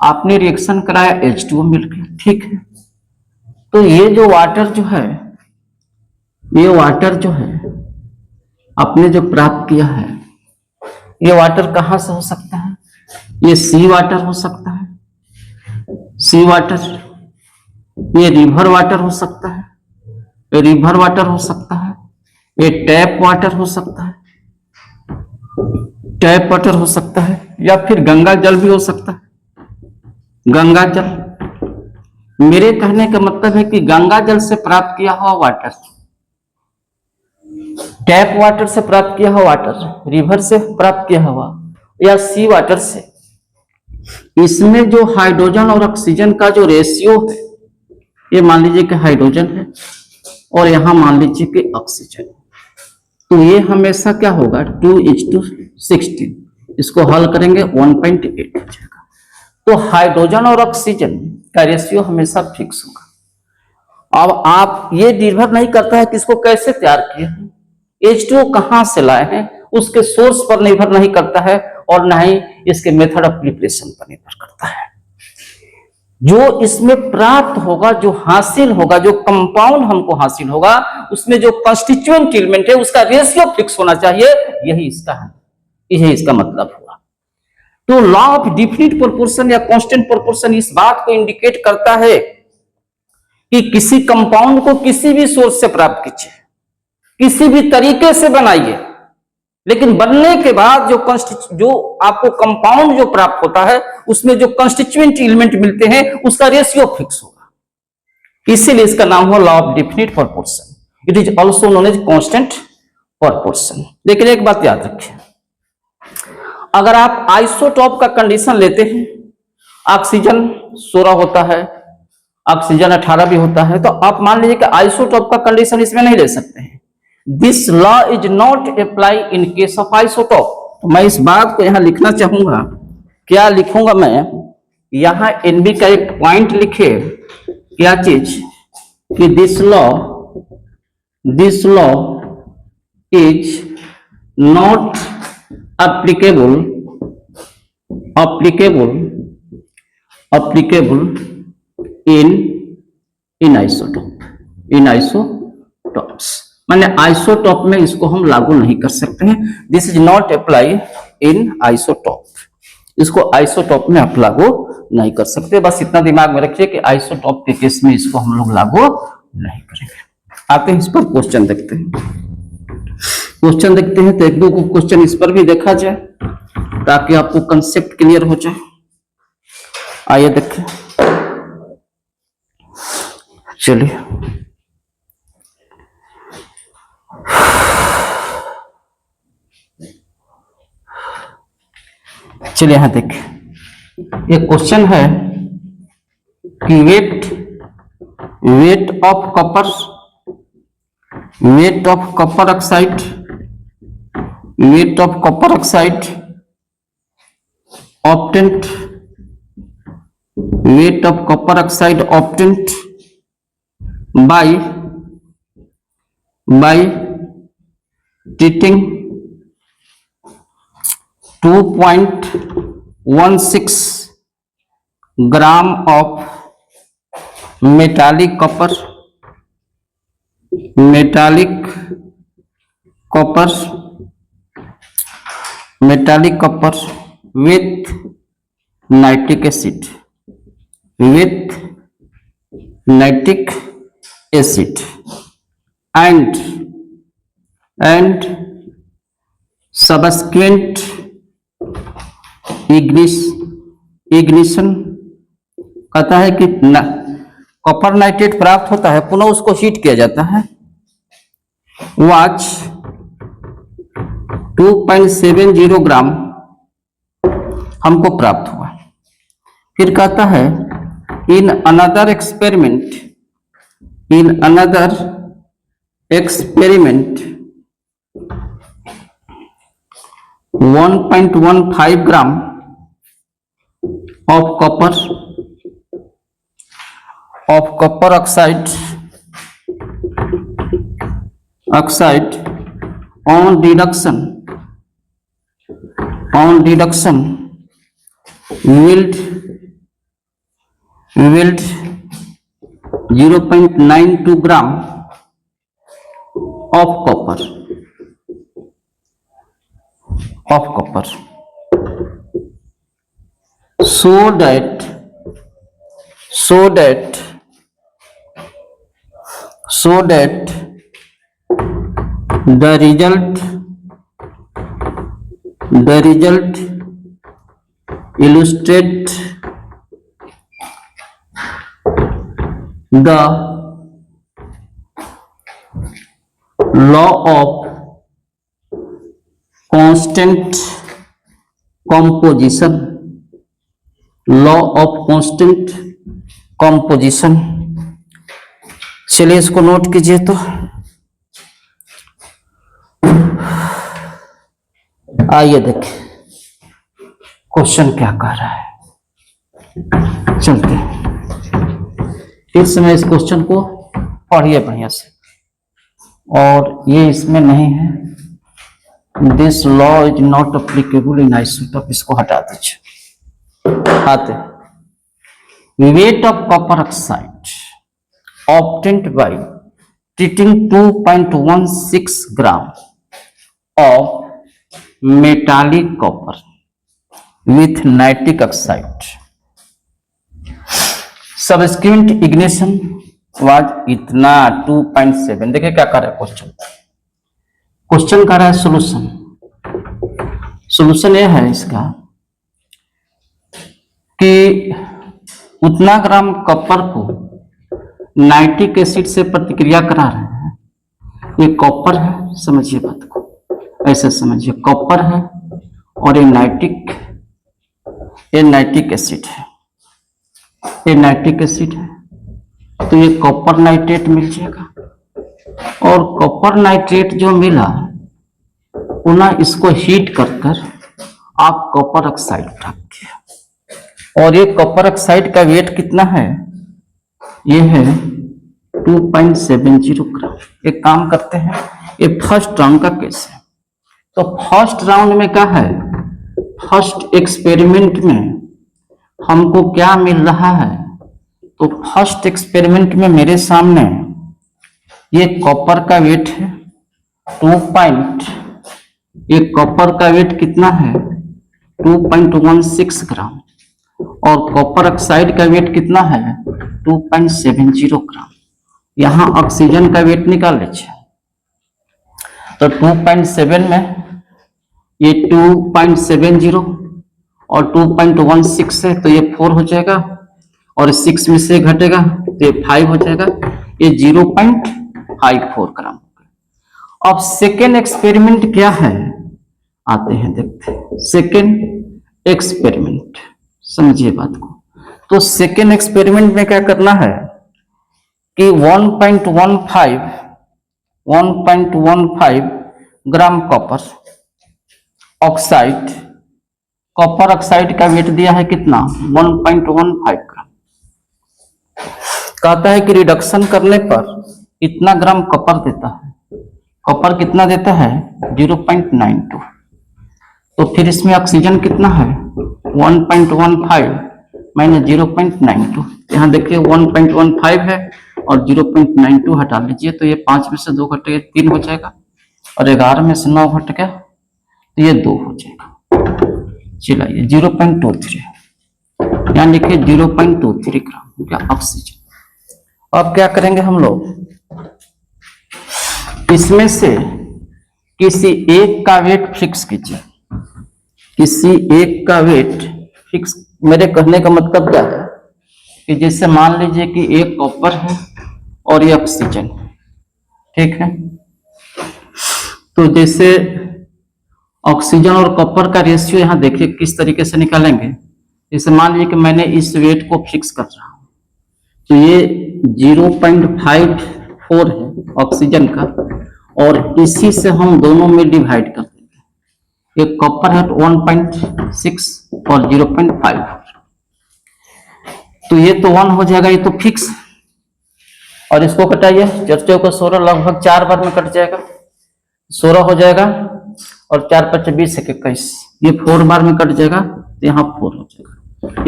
आपने रिएक्शन कराया, H2O मिल गया, ठीक है। तो ये जो वाटर जो है, ये वाटर जो है आपने जो प्राप्त किया है, ये वाटर कहां से हो सकता है? ये सी वाटर हो सकता है, सी वाटर। ये रिवर वाटर हो सकता है, ये रिवर वाटर हो सकता है। ये टैप वाटर हो सकता है, टैप वाटर हो सकता है, या फिर गंगा जल भी हो सकता है, गंगा जल। मेरे कहने का मतलब है कि गंगा जल से प्राप्त किया हुआ वाटर, टैप वाटर से प्राप्त किया हुआ वाटर, रिवर से प्राप्त किया हुआ, या सी वाटर से, इसमें जो हाइड्रोजन और ऑक्सीजन का जो रेशियो है, ये मान लीजिए कि हाइड्रोजन है और यहां मान लीजिए कि ऑक्सीजन, तो ये हमेशा क्या होगा? 2:16। इसको हल करेंगे 1.8 हो जाएगा। तो हाइड्रोजन और ऑक्सीजन का रेशियो हमेशा फिक्स होगा। अब आप ये निर्भर नहीं करता है कि इसको कैसे तैयार किया है, H2O कहां से लाए हैं, उसके सोर्स पर निर्भर नहीं करता है, और न ही इसके मेथड ऑफ प्रिपरेशन पर निर्भर करता है। जो इसमें प्राप्त होगा, जो हासिल होगा, जो कंपाउंड हमको हासिल होगा, उसमें जो कंस्टिट्यूएंट एलिमेंट है उसका रेशियो फिक्स होना चाहिए, यही इसका है, यही इसका मतलब हुआ। तो लॉ ऑफ डिफिनिट प्रोपोर्शन या कांस्टेंट प्रोपोर्शन इस बात को इंडिकेट करता है कि किसी कंपाउंड को किसी भी सोर्स से प्राप्त कीजिए, किसी भी तरीके से बनाइए, लेकिन बनने के बाद जो आपको कंपाउंड जो प्राप्त होता है उसमें जो कंस्टिट्यूएंट एलिमेंट मिलते हैं उसका रेशियो फिक्स होगा, इसीलिए इसका नाम हुआ law of definite proportion. It is also known as constant proportion. लेकिन एक बात याद रखिए, अगर आप आइसोटोप का कंडीशन लेते हैं, ऑक्सीजन 16 होता है, ऑक्सीजन 18 भी होता है, तो आप मान लीजिए कि आइसोटोप का कंडीशन इसमें नहीं ले सकते हैं। This law is not apply in case of isotope. तो मैं इस बात को यहां लिखना चाहूंगा, क्या लिखूंगा मैं? यहां एनबी का एक पॉइंट लिखे, क्या चीज? कि this law is not applicable in isotopes, माने आइसोटोप में इसको हम लागू नहीं कर सकते हैं। This is not apply in isotope, इसको आइसोटोप में आप लागू नहीं कर सकते। बस इतना दिमाग में रखिए कि आइसोटोप के केस में इसको हम लोग लागू नहीं करेंगे। आते हैं इस पर, क्वेश्चन देखते हैं। क्वेश्चन देखते हैं तो एक दो क्वेश्चन इस पर भी देखा जाए ताकि आपको कंसेप्ट क्लियर हो जाए। आइए देखें, चलिए यहां देखें। एक क्वेश्चन है कि weight of copper oxide obtained by treating 2.16 gram of metallic copper with nitric acid and subsequent ignition, कहता है कि कॉपर नाइट्रेट प्राप्त होता है, पुनः उसको हीट किया जाता है। वाच 2.70 ग्राम हमको प्राप्त हुआ। फिर कहता है in another experiment 1.15 gram of copper oxide on reduction yield 0.92 gram of copper so that the result illustrate the law of constant composition। चलिए इसको नोट कीजिए। तो आइए देखें क्वेश्चन क्या कह रहा है। चलते हैं, इस समय इस क्वेश्चन को पढ़िए बढ़िया से, और ये इसमें नहीं है, this law is not applicable in isotope, इसको हटा दीजिए। आते weight of copper oxide obtained by treating 2.16 gram of metallic copper with nitric oxide. Subsequent ignition was इतना 2.7। देखिए क्या कर रहा है क्वेश्चन कर रहा है सोल्यूशन यह है इसका कि उतना ग्राम कॉपर को नाइट्रिक एसिड से प्रतिक्रिया करा रहे हैं। ये कॉपर है, समझिए बात को, ऐसे समझिए, कॉपर है और ये नाइट्रिक एसिड है, ये नाइट्रिक एसिड है, तो ये कॉपर नाइट्रेट मिल जाएगा। और कॉपर नाइट्रेट जो मिला पुनः इसको हीट कर आप कॉपर ऑक्साइड प्राप्त किया। और ये कॉपर ऑक्साइड का वेट कितना है, ये है 2.70 ग्राम। एक काम करते हैं, ये फर्स्ट राउंड का केस है, तो फर्स्ट राउंड में क्या है, फर्स्ट एक्सपेरिमेंट में हमको क्या मिल रहा है, तो फर्स्ट एक्सपेरिमेंट में मेरे सामने ये कॉपर का वेट है ये कॉपर का वेट कितना है 2.16 ग्राम, और कॉपर ऑक्साइड का वेट कितना है 2.70 ग्राम। यहां ऑक्सीजन का वेट निकाल लीजिए, तो 2.7 में ये 2.70 और 2.16 है, तो ये 4 हो जाएगा, और 6 में से घटेगा तो ये 5 हो जाएगा, ये 0.54 ग्राम। अब सेकेंड एक्सपेरिमेंट क्या है, आते हैं देखते हैं सेकेंड एक्सपेरिमेंट, समझिए बात को। तो सेकेंड एक्सपेरिमेंट में क्या करना है कि 1.15 ग्राम कॉपर ऑक्साइड का वेट दिया है कितना 1.15 ग्राम। कहता है कि रिडक्शन करने पर इतना ग्राम कॉपर देता है, कॉपर कितना देता है 0.92, तो फिर इसमें ऑक्सीजन कितना है 1.15 माइनस 0.92, यहाँ देखिए 1.15 है और 0.92 हटा लीजिए, तो ये 5 में से 2 घट गया 3 हो जाएगा, और 11 में से 9 घट गया तो ये 2 हो जाएगा। चलिए 0.23, यहाँ लिखिए 0.23 ग्राम हो गया ऑक्सीजन। अब क्या करेंगे हम लोग, इसमें से किसी एक का वेट फिक्स कीजिए, किसी एक का वेट फिक्स। मेरे कहने का मतलब क्या है कि जैसे मान लीजिए कि एक कॉपर है और ये ऑक्सीजन, ठीक है। तो जैसे ऑक्सीजन और कॉपर का रेशियो यहाँ देखिए किस तरीके से निकालेंगे। जैसे मान लीजिए कि मैंने इस वेट को फिक्स कर रहा हूं, तो ये 0.54 है ऑक्सीजन का, और इसी से हम दोनों में डिवाइड कर देंगे। एक कॉपर है तो 1.6 और 0.5, तो ये तो 1 हो जाएगा, ये तो फिक्स। और इसको कटाइए, 4 को 16 लगभग 4 बार में कट जाएगा, 16 हो जाएगा, और 4 × 5 = 20 × 21, ये 4 बार में कट जाएगा, तो यहाँ 4 हो जाएगा,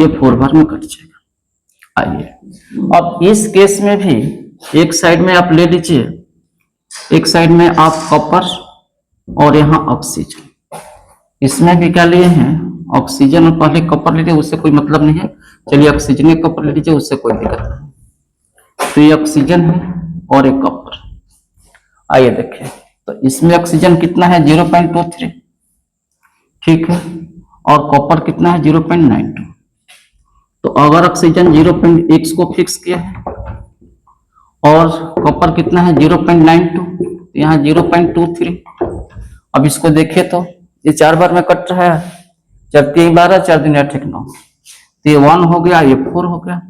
ये 4 बार में कट जाएगा। आइए अब इस केस में भी एक साइड में आप ले लीजिए, एक साइड में आप कॉपर और यहाँ ऑक्सीजन, इसमें भी क्या लिए हैं ऑक्सीजन, और पहले कॉपर ले लीजिए, उससे कोई मतलब नहीं है, चलिए ऑक्सीजन एक कॉपर ले लीजिए, उससे कोई दिक्कत नहीं। तो ये ऑक्सीजन है और एक कॉपर। आइए देखिए, तो इसमें ऑक्सीजन कितना है 0.23, ठीक है, और कॉपर कितना है 0.92। तो अगर ऑक्सीजन 0.1 को फिक्स किया है और कॉपर कितना है 0.92, यहाँ 0.23। अब इसको देखिए तो ये 4 बार में कट रहा है, 4 × 3 = 12, 4 × 8 = 9, तो ये 1 हो गया, ये 4 हो गया।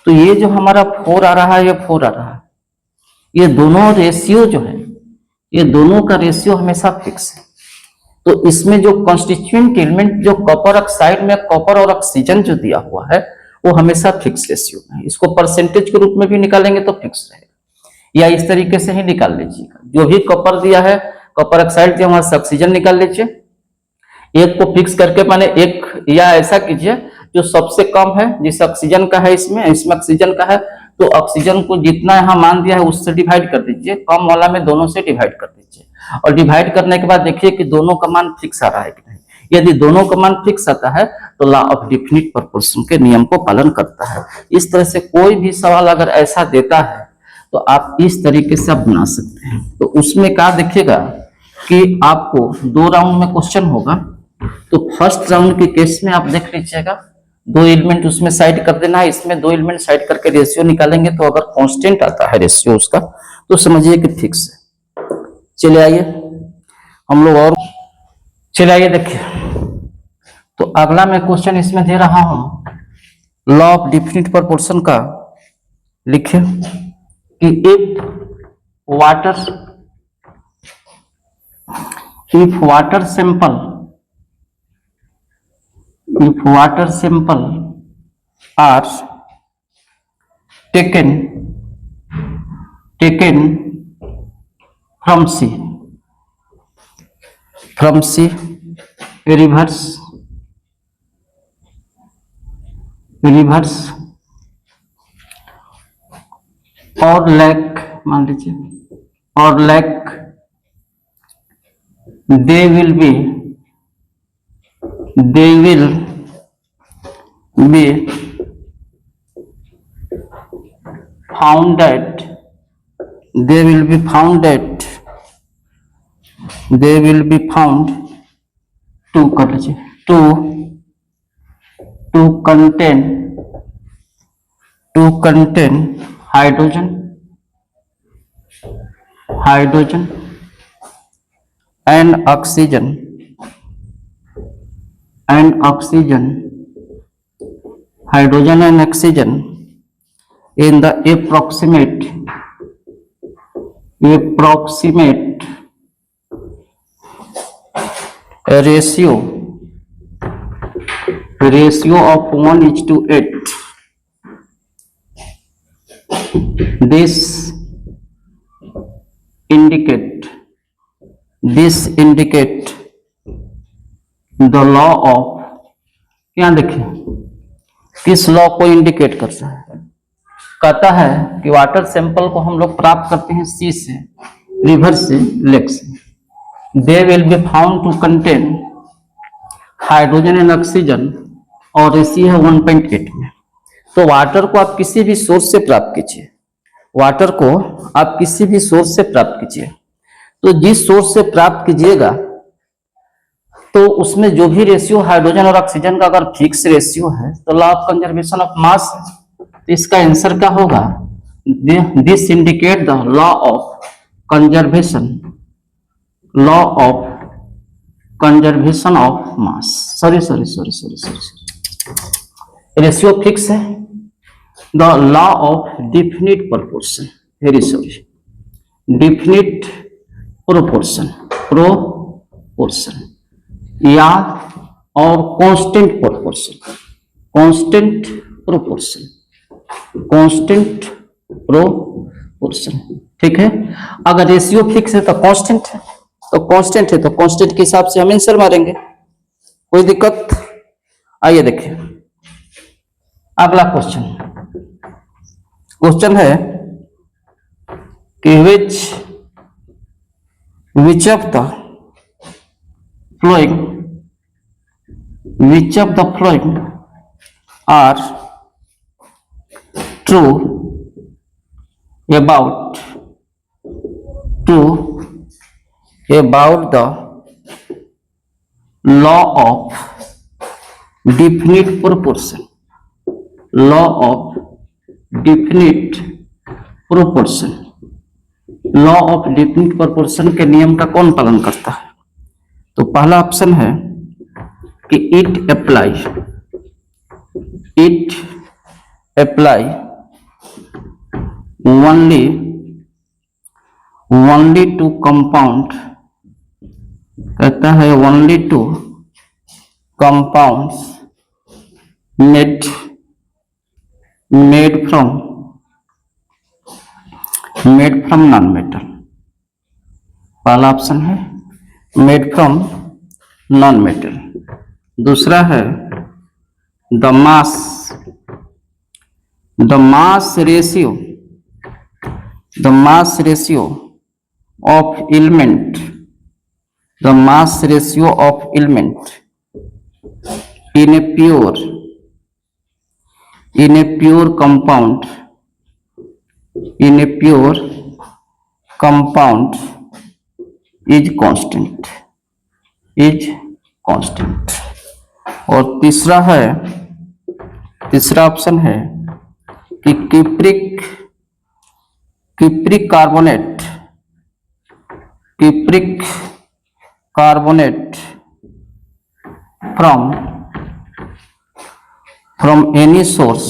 तो ये जो हमारा 4 आ रहा है, ये 4 आ रहा है, ये दोनों रेशियो जो है, ये दोनों का रेशियो हमेशा फिक्स है। तो इसमें जो कॉन्स्टिट्यूएंट एलिमेंट जो कॉपर ऑक्साइड में कॉपर और ऑक्सीजन जो दिया हुआ है वो हमेशा फिक्स रेशियो में है। इसको परसेंटेज के रूप में भी निकालेंगे तो फिक्स रहेगा, या इस तरीके से ही निकाल लीजिएगा। जो भी कॉपर दिया है, कॉपर ऑक्साइड दिया, वहां से ऑक्सीजन निकाल लीजिए, एक को फिक्स करके माने एक, या ऐसा कीजिए जो सबसे कम है, जैसे ऑक्सीजन का है, इसमें ऑक्सीजन का है, तो ऑक्सीजन को जितना यहाँ मान दिया है उससे डिवाइड कर दीजिए, कम वाला में दोनों से डिवाइड कर दीजिए, और डिवाइड करने के बाद देखिए कि दोनों का मान फिक्स आ रहा है कि नहीं। यदि दोनों का मान फिक्स आता है तो लॉ ऑफ डेफिनिट प्रोपोर्शन के नियम को पालन करता है। इस तरह से कोई भी सवाल अगर ऐसा देता है तो आप इस तरीके से आप बना सकते हैं। तो उसमें क्या देखिएगा कि आपको 2 राउंड में क्वेश्चन होगा। तो फर्स्ट राउंड के केस में आप देख लीजिएगा, 2 एलिमेंट उसमें साइड कर देना है, इसमें 2 एलिमेंट साइड करके रेशियो निकालेंगे, तो अगर कांस्टेंट आता है रेशियो उसका तो समझिए कि फिक्स है। चलिए आइए हम लोग और चलिए आइए देखिए, तो अगला मैं क्वेश्चन इसमें दे रहा हूं लॉ ऑफ डेफिनिट प्रोपोर्शन का। लिखिए कि if water sample are taken from sea, rivers और लेक, मान लीजिए, और lake, they will be founded to कर लीजिए to contain hydrogen and oxygen hydrogen and oxygen in the approximate ratio of 1:8. This indicate the law of, क्या देखिए किस law को इंडिकेट करता है, कहता है कि वाटर सैंपल को हम लोग प्राप्त करते हैं सी से, रिवर से, लेक से। They will be found to contain hydrogen and oxygen, और रेशियो है 1.8 में। तो वाटर को आप किसी भी सोर्स से प्राप्त कीजिए, तो जिस सोर्स से प्राप्त कीजिएगा तो उसमें जो भी रेशियो हाइड्रोजन और ऑक्सीजन का अगर फिक्स रेशियो है तो law of conservation of mass है, तो इसका आंसर क्या होगा? This indicate the law of conservation, law of conservation of mass. Sorry, ratio fix है। The law of definite proportion, very sorry, definite proportion या और कांस्टेंट प्रोपोर्शन, ठीक है। अगर रेशियो फिक्स है तो कांस्टेंट है, तो कांस्टेंट के हिसाब से हम आंसर मारेंगे, कोई दिक्कत? आइए देखिए अगला क्वेश्चन है कि which of the following are true about the law of definite proportion, law of definite proportion, law of definite proportion के नियम का कौन पालन करता है? तो पहला ऑप्शन है कि it apply only to compound, कहता है only to compounds made from non metal. पहला ऑप्शन है मेड फ्रॉम नॉन मेटल। दूसरा है the mass ratio of element in a pure compound is constant। और तीसरा ऑप्शन है कि किप्रिक carbonate from any source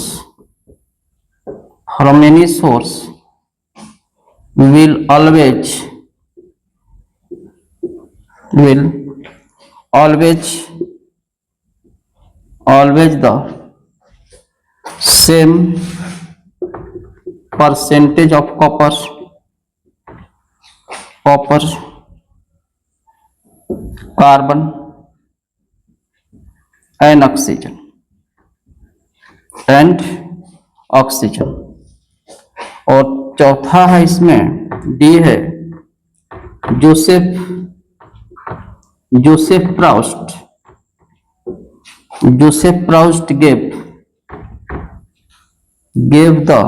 will always the same percentage of copper, carbon and oxygen। और चौथा है इसमें डी है Joseph Proust gave the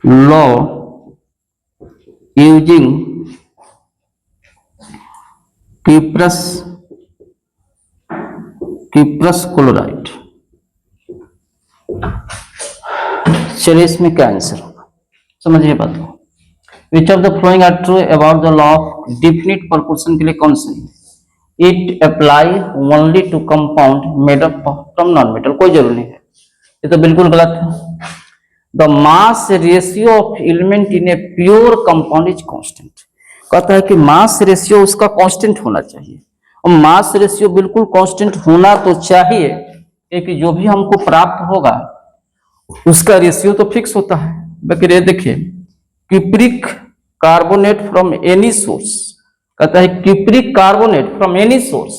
law using Cuprous chloride। चलिए इसमें क्या आंसर होगा, समझिए बात को। Which of the following are true about the law of definite proportion के लिए कौन सही है? It apply only to compound made up from non metal, कोई जरूरी नहीं है, ये तो बिल्कुल गलत है। The mass ratio of element in a pure compound is constant, कहता है कि मास रेशियो उसका कांस्टेंट होना चाहिए, और मास रेशियो बिल्कुल कांस्टेंट होना तो चाहिए, क्योंकि जो भी हमको प्राप्त होगा उसका रेशियो तो फिक्स होता है। बाकी ये देखिए cupric carbonate from any source, कहता है cupric carbonate from any source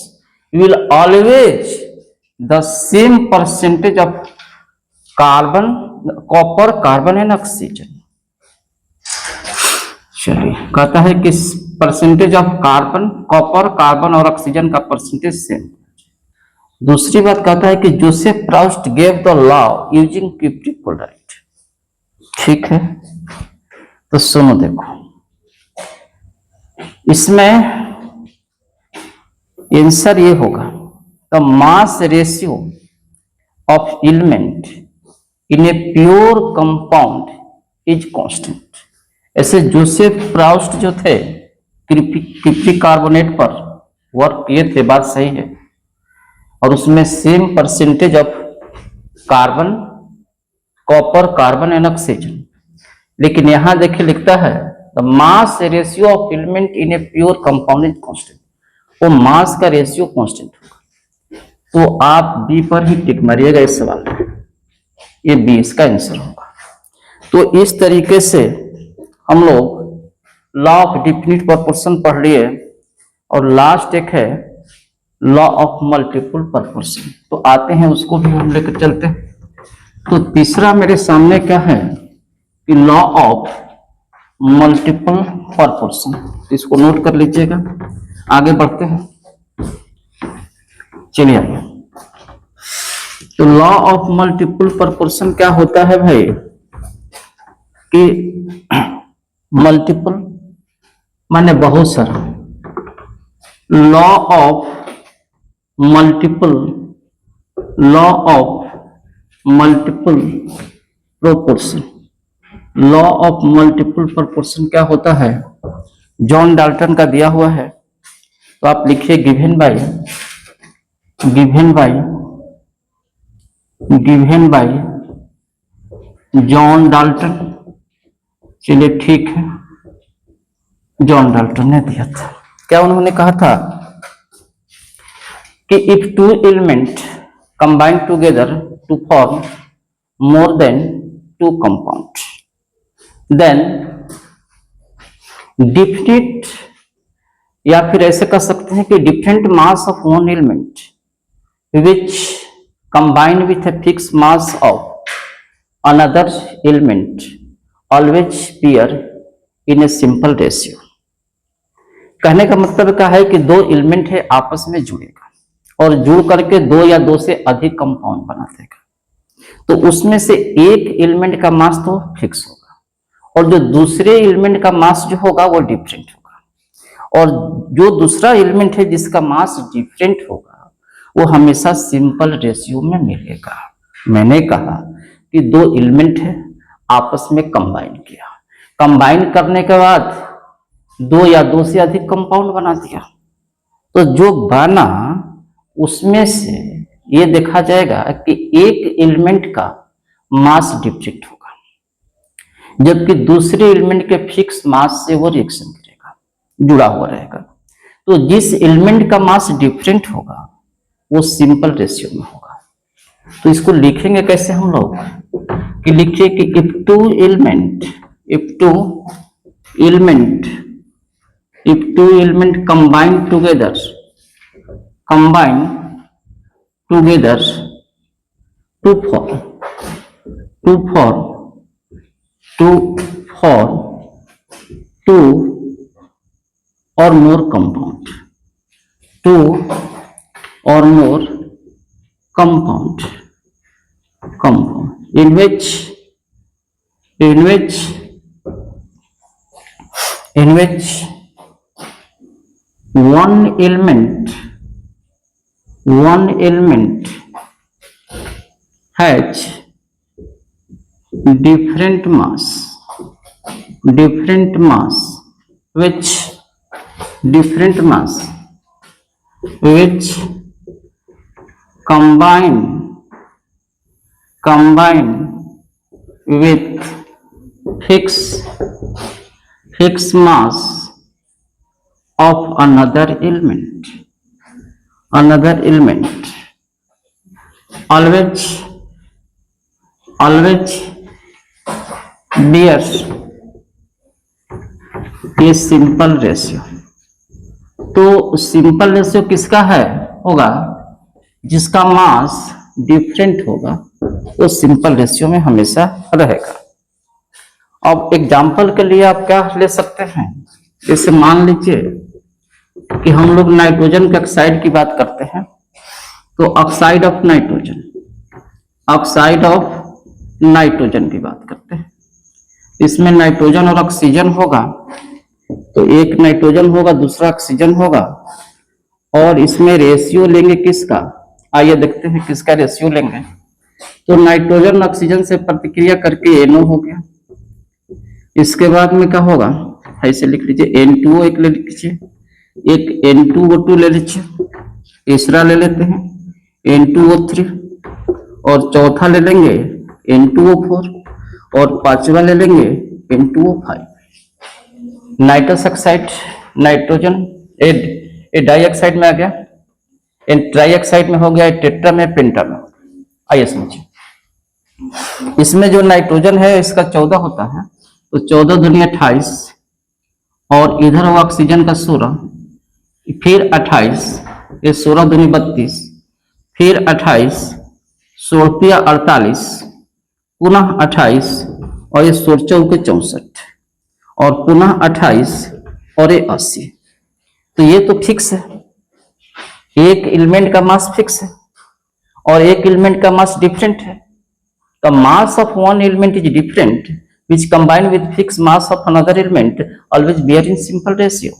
will always the same percentage of carbon, copper, carbon and oxygen. चलिए कहता है कि percentage of carbon, copper, carbon और ऑक्सीजन का परसेंटेज सेम। दूसरी बात कहता है कि Joseph Proust gave the law using cupric chloride, ठीक है। तो सुनो देखो, इसमें आंसर ये होगा the mass ratio of element in a pure compound is constant. ऐसे जोसेफ प्राउस्ट जो थे क्रिप्टी कार्बोनेट पर वर्क किए थे, बात सही है, और उसमें same percentage of carbon, copper, carbon and oxygen. लेकिन यहां देखिए लिखता है the mass ratio of element in a pure compound is constant. वो मास का रेशियो कांस्टेंट होगा। तो आप बी पर ही टिक मारिएगा इस सवाल में, ये बी इसका आंसर होगा। तो इस तरीके से हम लोग लॉ ऑफ डिफिनिट प्रोपोर्शन पढ़ लिए, और लास्ट एक है लॉ ऑफ मल्टीपल प्रोपोर्शन। तो आते हैं उसको भी हम लेकर चलते हैं। तो तीसरा मेरे सामने क्या है कि लॉ ऑफ मल्टीपल प्रोपोर्शन। इसको नोट कर लीजिएगा, आगे बढ़ते हैं। चलिए आगे। तो लॉ ऑफ मल्टीपल प्रोपोर्शन क्या होता है भाई कि मल्टीपल माने बहुत सारा, law of multiple, law of multiple proportion. Law of multiple proportion क्या होता है, जॉन डाल्टन का दिया हुआ है। तो आप लिखिए गिवन बाय जॉन डाल्टन। चलिए ठीक है, जॉन डाल्टन ने दिया था। क्या उन्होंने कहा था कि if two element combine together to form more than two compound, then definite, या फिर ऐसे कह सकते हैं कि different mass of one element which combine with a fix mass of another element always pair in a simple ratio. कहने का मतलब क्या है कि दो एलिमेंट है आपस में जुड़ेगा और जुड़ करके दो या दो से अधिक कंपाउंड बना देगा। तो उसमें से एक एलिमेंट का मास तो फिक्स होगा और जो दूसरे एलिमेंट का मास जो होगा वो डिफरेंट होगा, और जो दूसरा एलिमेंट है जिसका मास डिफरेंट होगा वो हमेशा सिंपल रेशियो में मिलेगा। मैंने कहा कि दो एलिमेंट है आपस में कंबाइन किया, कंबाइन करने के बाद दो या दो से अधिक कंपाउंड बना दिया, तो जो बना उसमें से ये देखा जाएगा कि एक एलिमेंट का मास डिफरेंट होगा, जबकि दूसरे एलिमेंट के फिक्स मास से वो रिएक्शन करेगा, जुड़ा हुआ रहेगा। तो जिस एलिमेंट का मास डिफरेंट होगा वो सिंपल रेशियो में होगा। तो इसको लिखेंगे कैसे हम लोग कि लिखिए कि if two element combine together to form two or more compound, in which one element has different mass which combine with fixed mass of another element always bears a simple ratio। तो simple ratio किसका है होगा, जिसका मास different होगा वो simple ratio में हमेशा रहेगा। अब एग्जांपल के लिए आप क्या ले सकते हैं, जैसे मान लीजिए कि हम लोग नाइट्रोजन के ऑक्साइड की बात करते हैं, तो ऑक्साइड ऑफ नाइट्रोजन की बात करते हैं। इसमें नाइट्रोजन और ऑक्सीजन होगा, तो एक नाइट्रोजन होगा दूसरा ऑक्सीजन होगा, और इसमें रेशियो लेंगे किसका, आइए देखते हैं किसका रेशियो लेंगे। तो नाइट्रोजन ऑक्सीजन से प्रतिक्रिया करके NO हो गया। इसके बाद में क्या होगा, ऐसे लिख लीजिए N2O एक ले लीजिए, एक N2O2 ले लीजिए, तीसरा ले लेते हैं N2O3 और चौथा ले लेंगे N2O4 और पांचवा ले लेंगे N2O5। नाइट्रस ऑक्साइड, नाइट्रोजन ए डाइऑक्साइड में आ गया, ट्राइऑक्साइड में हो गया, टेट्रा में, पेंटा में। आइए समझिए, इसमें जो नाइट्रोजन है इसका 14 होता है, तो 14 दूनी 28 और इधर वो ऑक्सीजन का 16, फिर 28, ये 16 दूनी 32, फिर 28, 16 48, पुनः 28 और ये 16 के 64 और पुनः 28 और ये 80। तो ये तो फिक्स है, एक एलिमेंट का मास फिक्स है और एक एलिमेंट का मास डिफरेंट है। The mass of one element is different, which combined with fixed mass of another element always bear in simple ratio.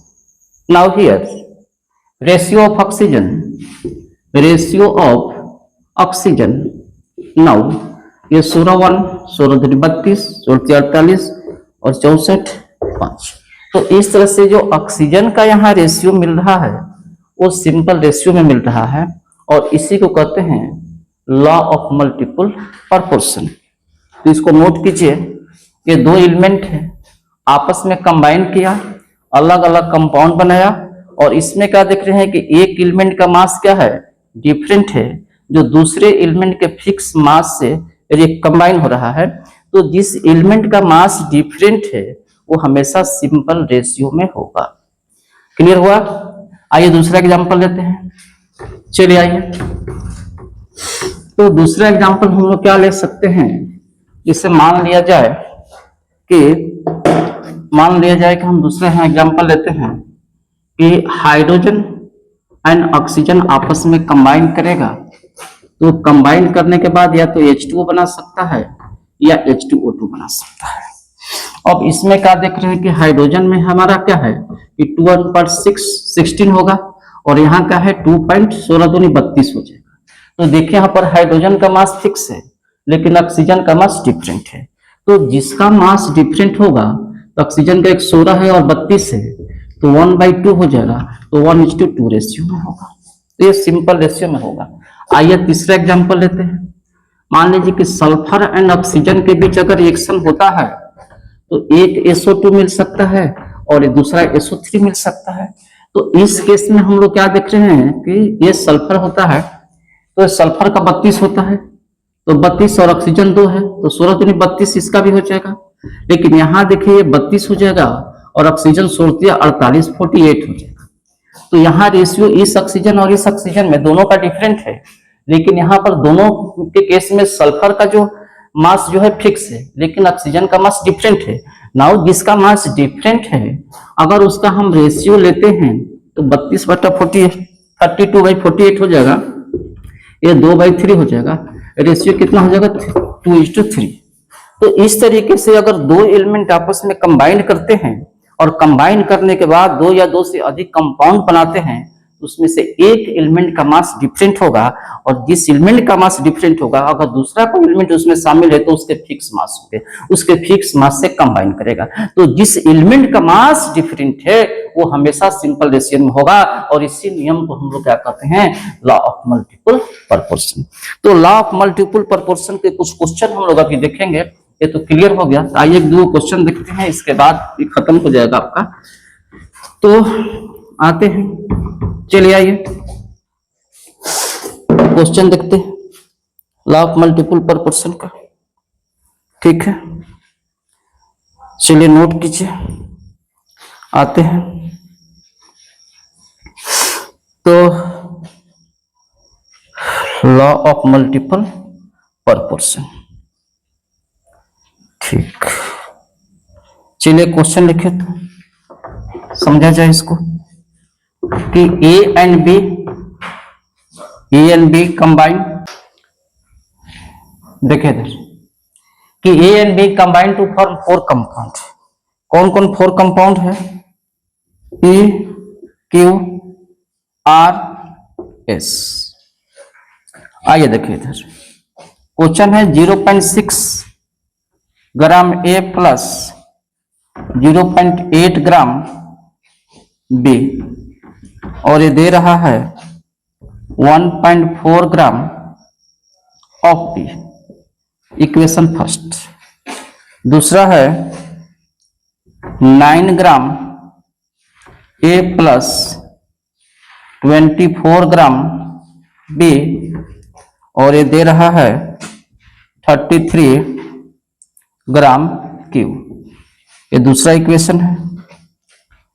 Now here, ratio of oxygen. Now ये 16 16 दूनी 32, 16 48 और 64 5। तो इस तरह से जो ऑक्सीजन का यहाँ रेशियो मिल रहा है वो सिंपल रेशियो में मिल रहा है और इसी को कहते हैं लॉ ऑफ मल्टीपल प्रोपोर्शन। तो इसको नोट कीजिए, ये दो एलिमेंट है, आपस में कंबाइन किया, अलग अलग कंपाउंड बनाया और इसमें क्या देख रहे हैं कि एक एलिमेंट का मास क्या है, डिफरेंट है, जो दूसरे एलिमेंट के फिक्स मास से कंबाइन हो रहा है। तो जिस एलिमेंट का मास डिफरेंट है वो हमेशा सिंपल रेशियो में होगा। क्लियर हुआ? आइए दूसरा एग्जांपल लेते हैं। चलिए आइए, तो दूसरा एग्जांपल हम लोग क्या ले सकते हैं, जिससे मान लिया जाए कि हम दूसरा एग्जांपल लेते हैं कि हाइड्रोजन एंड ऑक्सीजन आपस में कंबाइन करेगा, तो कंबाइन करने के बाद या तो H2O बना सकता है या H2O2 बना सकता है। अब इसमें क्या देख रहे हैं कि हाइड्रोजन में हमारा क्या है कि 2.16 होगा और यहाँ क्या है 2.16 दूनी 32 हो जाएगा। तो देखिए यहाँ पर हाइड्रोजन का मास फिक्स है लेकिन ऑक्सीजन का मास डिफरेंट है। तो जिसका मास डिफरेंट होगा, तो ऑक्सीजन का एक 16 है और 32 है, तो 1/2 हो जाएगा, तो 1:2 रेशियो में होगा। तो ये सिंपल रेशियो में होगा। आइए तीसरा एग्जांपल लेते हैं। मान लीजिए कि सल्फर एंड ऑक्सीजन के बीच अगर रिएक्शन होता है तो एक SO2 मिल सकता है और दूसरा SO3 मिल सकता है। तो इस केस में हम लोग क्या देख रहे हैं कि ये सल्फर होता है तो सल्फर का 32 होता है, तो 32 और ऑक्सीजन 2 है, तो 16 दूनी 32 इसका भी हो जाएगा। लेकिन यहाँ देखिए 32 हो जाएगा और ऑक्सीजन 16 48 48 हो जाएगा। तो यहाँ रेशियो इस ऑक्सीजन और इस ऑक्सीजन में दोनों का डिफरेंट है, लेकिन यहाँ पर दोनों के केस में सल्फर का जो मास जो है फिक्स है लेकिन ऑक्सीजन का मास डिफरेंट है। नाउ जिसका मास डिफरेंट है अगर उसका हम रेशियो लेते हैं तो 32/48 32/48 हो जाएगा, ये 2/3 हो जाएगा, रेशियो कितना हो जाएगा 2:3। तो इस तरीके से अगर दो एलिमेंट आपस में कंबाइन करते हैं और कंबाइन करने के बाद दो या दो से अधिक कंपाउंड बनाते हैं तो उसमें से एक एलिमेंट का मास डिफरेंट होगा और जिस एलिमेंट का मास डिफरेंट होगा अगर दूसरा कोई एलिमेंट उसमें शामिल है तो उसके फिक्स मास होंगे, उसके फिक्स मास से कंबाइन करेगा। तो जिस एलिमेंट का मास डिफरेंट है वो हमेशा सिंपल रेशियो में होगा और इसी नियम को हम लोग क्या कहते हैं, लॉ ऑफ मल्टीपल प्रोपोर्शन। तो लॉ ऑफ मल्टीपल प्रोपोर्शन के कुछ क्वेश्चन हम लोग अभी देखेंगे। ये तो क्लियर हो गया। आइए एक दो क्वेश्चन देखते हैं, इसके बाद ये खत्म हो जाएगा आपका। तो आते हैं, चलिए आइए क्वेश्चन देखते हैं लॉ ऑफ मल्टीपल प्रोपोर्शन का। ठीक है, चलिए नोट कीजिए, आते हैं। तो लॉ ऑफ मल्टीपल प्रोपोर्शन, ठीक, चलिए क्वेश्चन लिखे तो समझा जाए इसको कि ए एंड बी कंबाइन। देखिए इधर कि A and B combine to form 4 compound. कौन कौन 4 कंपाउंड है? P, Q, R, S। आइए देखिए इधर क्वेश्चन है 0.6 ग्राम ए प्लस 0.8 ग्राम बी और ये दे रहा है 1.4 gram of B, equation first. दूसरा है 9 ग्राम ए प्लस 24 ग्राम बी और ये दे रहा है 33 ग्राम क्यू, ये दूसरा इक्वेशन है।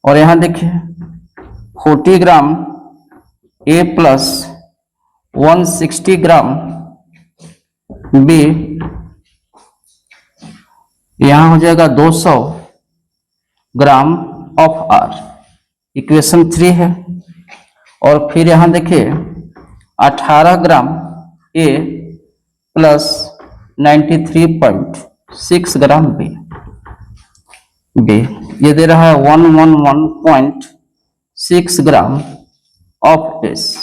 और यहां देखिए 40 ग्राम ए प्लस 160 ग्राम बी, यहां हो जाएगा 200 ग्राम ऑफ आर, इक्वेशन 3 है। और फिर यहां देखिए 18 ग्राम ए प्लस 93.6 ग्राम बी, ये दे रहा है 111.6 ग्राम ऑफ एस।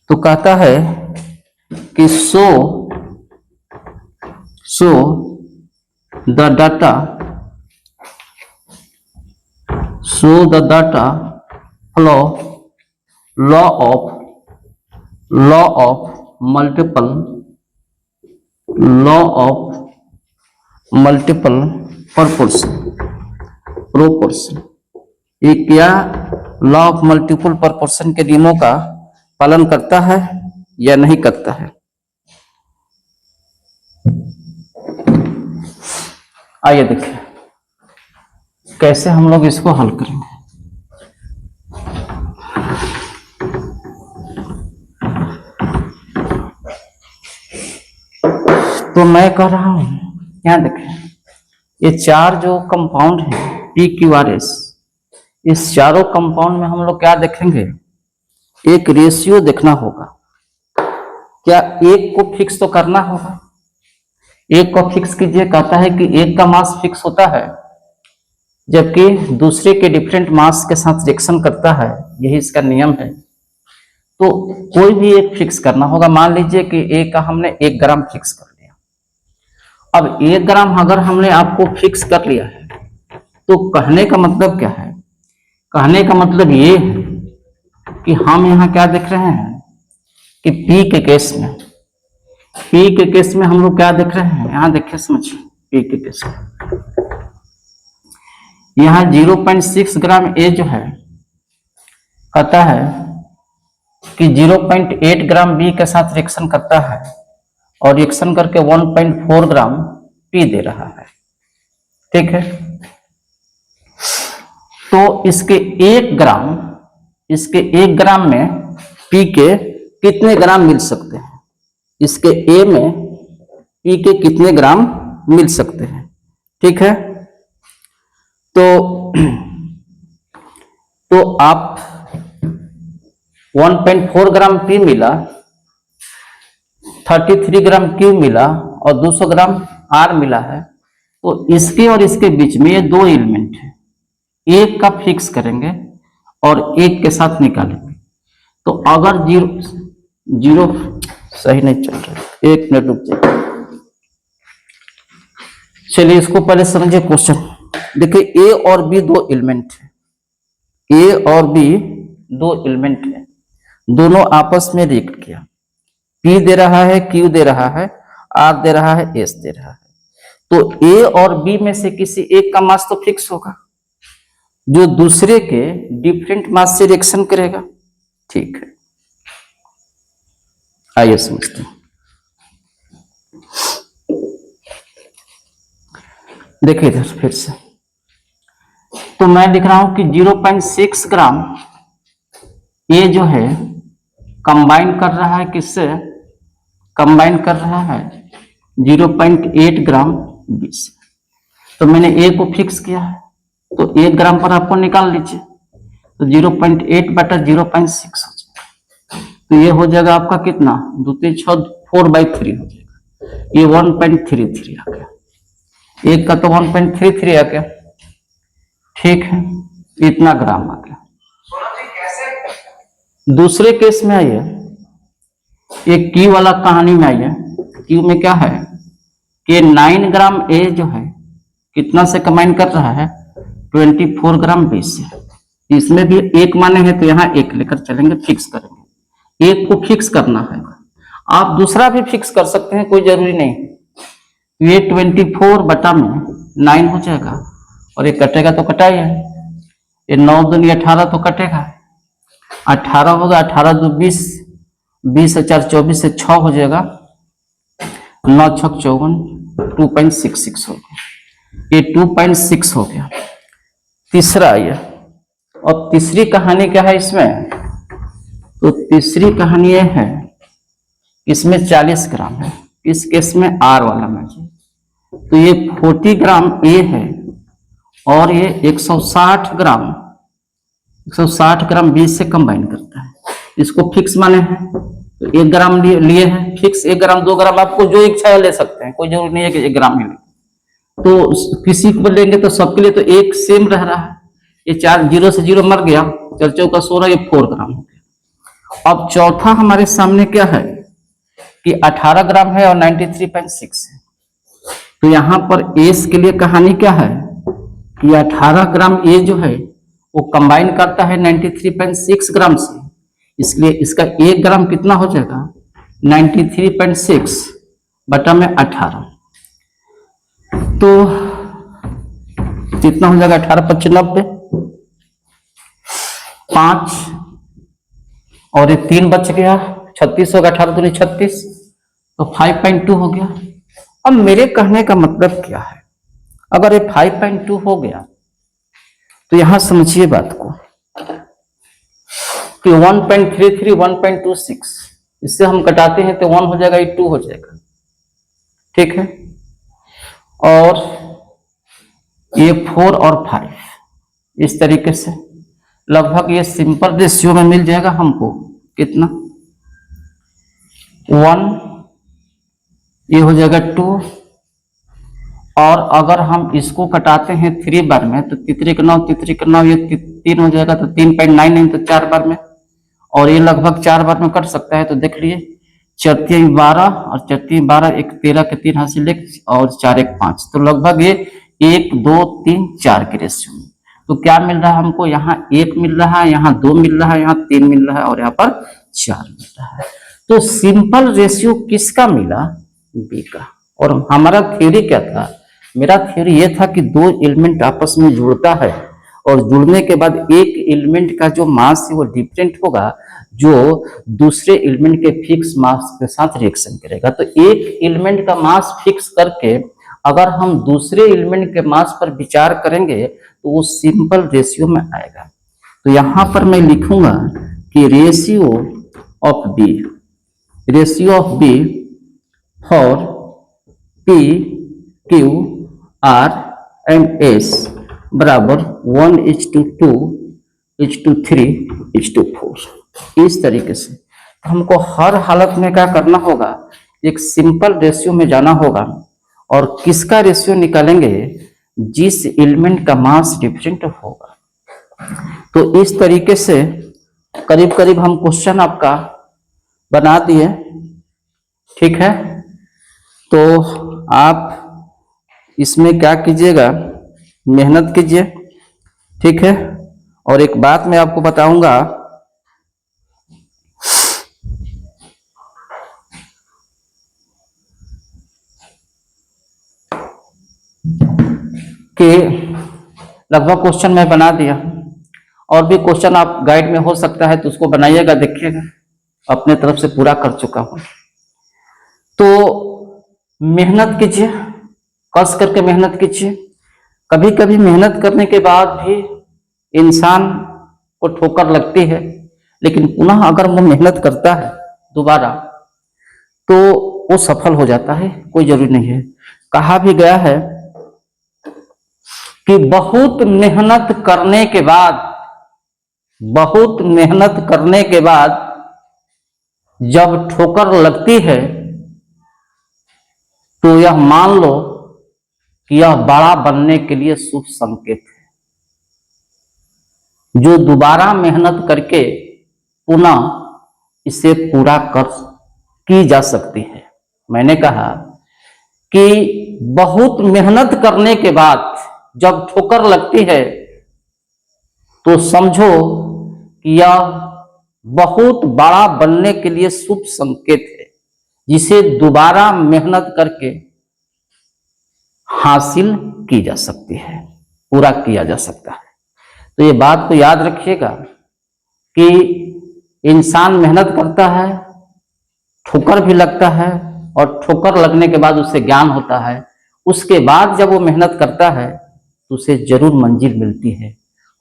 तो कहता है कि show the data flow law of multiple proportion, ये क्या लॉ ऑफ मल्टीपल प्रोपोर्शन के नियमों का पालन करता है या नहीं करता है। आइए देखिए कैसे हम लोग इसको हल करेंगे। तो मैं कह रहा हूं, यहां देखें ये चार जो कंपाउंड है पी क्यू आर एस, इस चारों कंपाउंड में हम लोग क्या देखेंगे, एक रेशियो देखना होगा। क्या एक को फिक्स तो करना होगा, एक को फिक्स कीजिए, कहता है कि एक का मास फिक्स होता है जबकि दूसरे के डिफरेंट मास के साथ रिएक्शन करता है, यही इसका नियम है। तो कोई भी एक फिक्स करना होगा। मान लीजिए कि ए का हमने 1 ग्राम फिक्स कर लिया। अब 1 ग्राम अगर हमने आपको फिक्स कर लिया है तो कहने का मतलब क्या है, कहने का मतलब ये है कि हम यहां क्या देख रहे हैं कि पी के केस में हम लोग क्या देख रहे हैं, यहां देखिए समझिए पी के केस में यहां 0.6 ग्राम ए जो है कहता है कि 0.8 ग्राम बी के साथ रिएक्शन करता है और रिएक्शन करके 1.4 ग्राम पी दे रहा है, ठीक है। तो इसके 1 ग्राम में पी के कितने ग्राम मिल सकते हैं, इसके ए में पी के कितने ग्राम मिल सकते हैं, ठीक है। तो आप 1.4 ग्राम पी मिला, 33 ग्राम क्यू मिला और 200 ग्राम आर मिला है। तो इसके और इसके बीच में ये 2 एलिमेंट है, एक का फिक्स करेंगे और एक के साथ निकालेंगे। तो अगर जीरो सही नहीं चल रहा है, 1 मिनट रुक जाइए। चलिए इसको पहले समझिए क्वेश्चन। देखिए ए और बी 2 एलिमेंट है, ए और बी 2 एलिमेंट है, दोनों आपस में रिएक्ट किया। पी दे रहा है, क्यू दे रहा है, आर दे रहा है, एस दे रहा है। तो ए और बी में से किसी एक का मास तो फिक्स होगा जो दूसरे के डिफरेंट मास से रिएक्शन करेगा, ठीक है। आइए समझते हैं। देखिए इधर फिर से, तो मैं लिख रहा हूं कि 0.6 ग्राम ये जो है कंबाइन कर रहा है, किससे कंबाइन कर रहा है 0.8 ग्राम बी से। तो मैंने ए को फिक्स किया है, तो 1 ग्राम पर आपको निकाल लीजिए, तो 0.8 बटा 0.6 हो जाएगा। तो ये हो जाएगा आपका कितना, 2 3 6 4/3 हो जाएगा। ये 1.33 आ गया, एक का तो 1.33 आ गया, ठीक है, इतना ग्राम आ गया। दूसरे केस में आइए, एक की वाला कहानी में आइए। क्यू में क्या है कि 9 ग्राम ए जो है कितना से कंबाइन कर रहा है, 24 ग्राम बी से। इसमें भी एक माने हैं तो यहाँ एक लेकर चलेंगे, फिक्स करेंगे, एक को फिक्स करना है। आप दूसरा भी फिक्स कर सकते हैं, कोई जरूरी नहीं। ये 24 बटा में 9 हो जाएगा और ये कटेगा तो कटा ही है, ये 9 दूनी 18 तो कटेगा, 18 होगा, 18 दो 20, 20 से 4 24 से 6 हो जाएगा, 9 6 54, 2.66 हो गया, ये 2.6 हो गया। तीसरा ये, और तीसरी कहानी क्या है इसमें, तो तीसरी कहानी ये है इसमें 40 ग्राम है, इस केस में आर वाला में, तो ये 40 ग्राम ए है और ये 160 ग्राम बी से कंबाइन करता है। इसको फिक्स माने हैं तो 1 ग्राम लिए हैं फिक्स, 1 ग्राम 2 ग्राम आपको जो इच्छा है ले सकते हैं, कोई जरूरी नहीं है कि 1 ग्राम ही लें। तो किसी को लेंगे तो सबके लिए तो एक सेम रह रहा है, ये 4 0 से 0 मर गया, 4 चौका 16, ये 4 ग्राम हो गया। अब चौथा हमारे सामने क्या है कि 18 ग्राम है और 93.6 है, तो यहां पर एस के लिए कहानी क्या है कि 18 ग्राम ए जो है वो कंबाइन करता है 93.6 ग्राम से, इसलिए इसका 1 ग्राम कितना हो जाएगा 93.6 बटा में 18, तो कितना हो जाएगा 18 5 90, 5 और ये 3 बच गया, 36 होगा, 18 दूनी 36, तो 5.2 हो गया। अब मेरे कहने का मतलब क्या है, अगर ये 5.2 हो गया तो यहां समझिए बात को कि 1.33 1.26 इससे हम कटाते हैं तो 1 हो जाएगा, ये 2 हो जाएगा, ठीक है। और ये 4 और 5 इस तरीके से लगभग ये सिंपल रेशियो में मिल जाएगा हमको, कितना 1, ये हो जाएगा 2, और अगर हम इसको कटाते हैं 3 बार में तो 3 के 9 ये 3 हो जाएगा, तो 3.99 तो 4 बार में, और ये लगभग 4 बार में कट सकता है, तो देख लिए 4 3 12 और 4 3 12, 1 13 के 3 हासिल 1 और 4 1 5, तो लगभग ये 1 2 3 4 के रेशियो में। तो क्या मिल रहा है हमको, यहाँ 1 मिल रहा है, यहाँ 2 मिल रहा है, यहाँ 3 मिल रहा है और यहाँ पर 4 मिल रहा है। तो सिंपल रेशियो किसका मिला, बी का। और हमारा थ्योरी क्या था, मेरा थ्योरी ये था कि 2 एलिमेंट आपस में जुड़ता है और जुड़ने के बाद एक एलिमेंट का जो मास है वो डिफरेंट होगा, जो दूसरे एलिमेंट के फिक्स मास के साथ रिएक्शन करेगा। तो एक एलिमेंट का मास फिक्स करके अगर हम दूसरे एलिमेंट के मास पर विचार करेंगे तो वो सिंपल रेशियो में आएगा। तो यहां पर मैं लिखूंगा कि ratio of B for P Q R and S बराबर 1:2:3:4, इस तरीके से हमको हर हालत में क्या करना होगा, एक सिंपल रेशियो में जाना होगा और किसका रेशियो निकालेंगे, जिस एलिमेंट का मास डिफरेंट होगा। तो इस तरीके से करीब करीब हम क्वेश्चन आपका बना दिए, ठीक है। तो आप इसमें क्या कीजिएगा, मेहनत कीजिए, ठीक है। और एक बात मैं आपको बताऊंगा कि लगभग क्वेश्चन मैं बना दिया, और भी क्वेश्चन आप गाइड में हो सकता है तो उसको बनाइएगा, देखिएगा, अपने तरफ से पूरा कर चुका हूं। तो मेहनत कीजिए, कस करके मेहनत कीजिए। कभी कभी मेहनत करने के बाद भी इंसान को ठोकर लगती है, लेकिन पुनः अगर वो मेहनत करता है दोबारा तो वो सफल हो जाता है, कोई जरूरी नहीं है। कहा भी गया है कि बहुत मेहनत करने के बाद जब ठोकर लगती है तो यह मान लो कि यह बड़ा बनने के लिए शुभ संकेत है। जो दोबारा मेहनत करके पुनः इसे पूरा कर की जा सकती है, मैंने कहा कि बहुत मेहनत करने के बाद जब ठोकर लगती है तो समझो कि यह बहुत बड़ा बनने के लिए शुभ संकेत है, जिसे दोबारा मेहनत करके हासिल की जा सकती है, पूरा किया जा सकता है। तो ये बात को याद रखिएगा कि इंसान मेहनत करता है, ठोकर भी लगता है, और ठोकर लगने के बाद उसे ज्ञान होता है। उसके बाद जब वो मेहनत करता है तो उसे जरूर मंजिल मिलती है।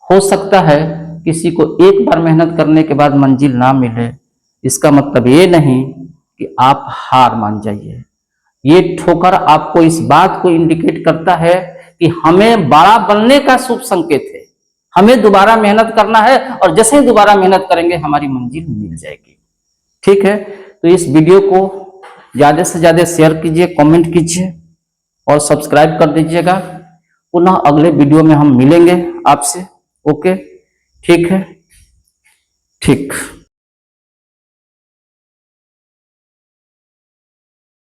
हो सकता है किसी को एक बार मेहनत करने के बाद मंजिल ना मिले, इसका मतलब ये नहीं कि आप हार मान जाइए। ये ठोकर आपको इस बात को इंडिकेट करता है कि हमें बड़ा बनने का शुभ संकेत है, हमें दोबारा मेहनत करना है, और जैसे ही दोबारा मेहनत करेंगे हमारी मंजिल मिल जाएगी। ठीक है, तो इस वीडियो को ज्यादा से ज्यादा शेयर कीजिए, कमेंट कीजिए और सब्सक्राइब कर दीजिएगा। पुनः अगले वीडियो में हम मिलेंगे आपसे। ओके, ठीक है, ठीक।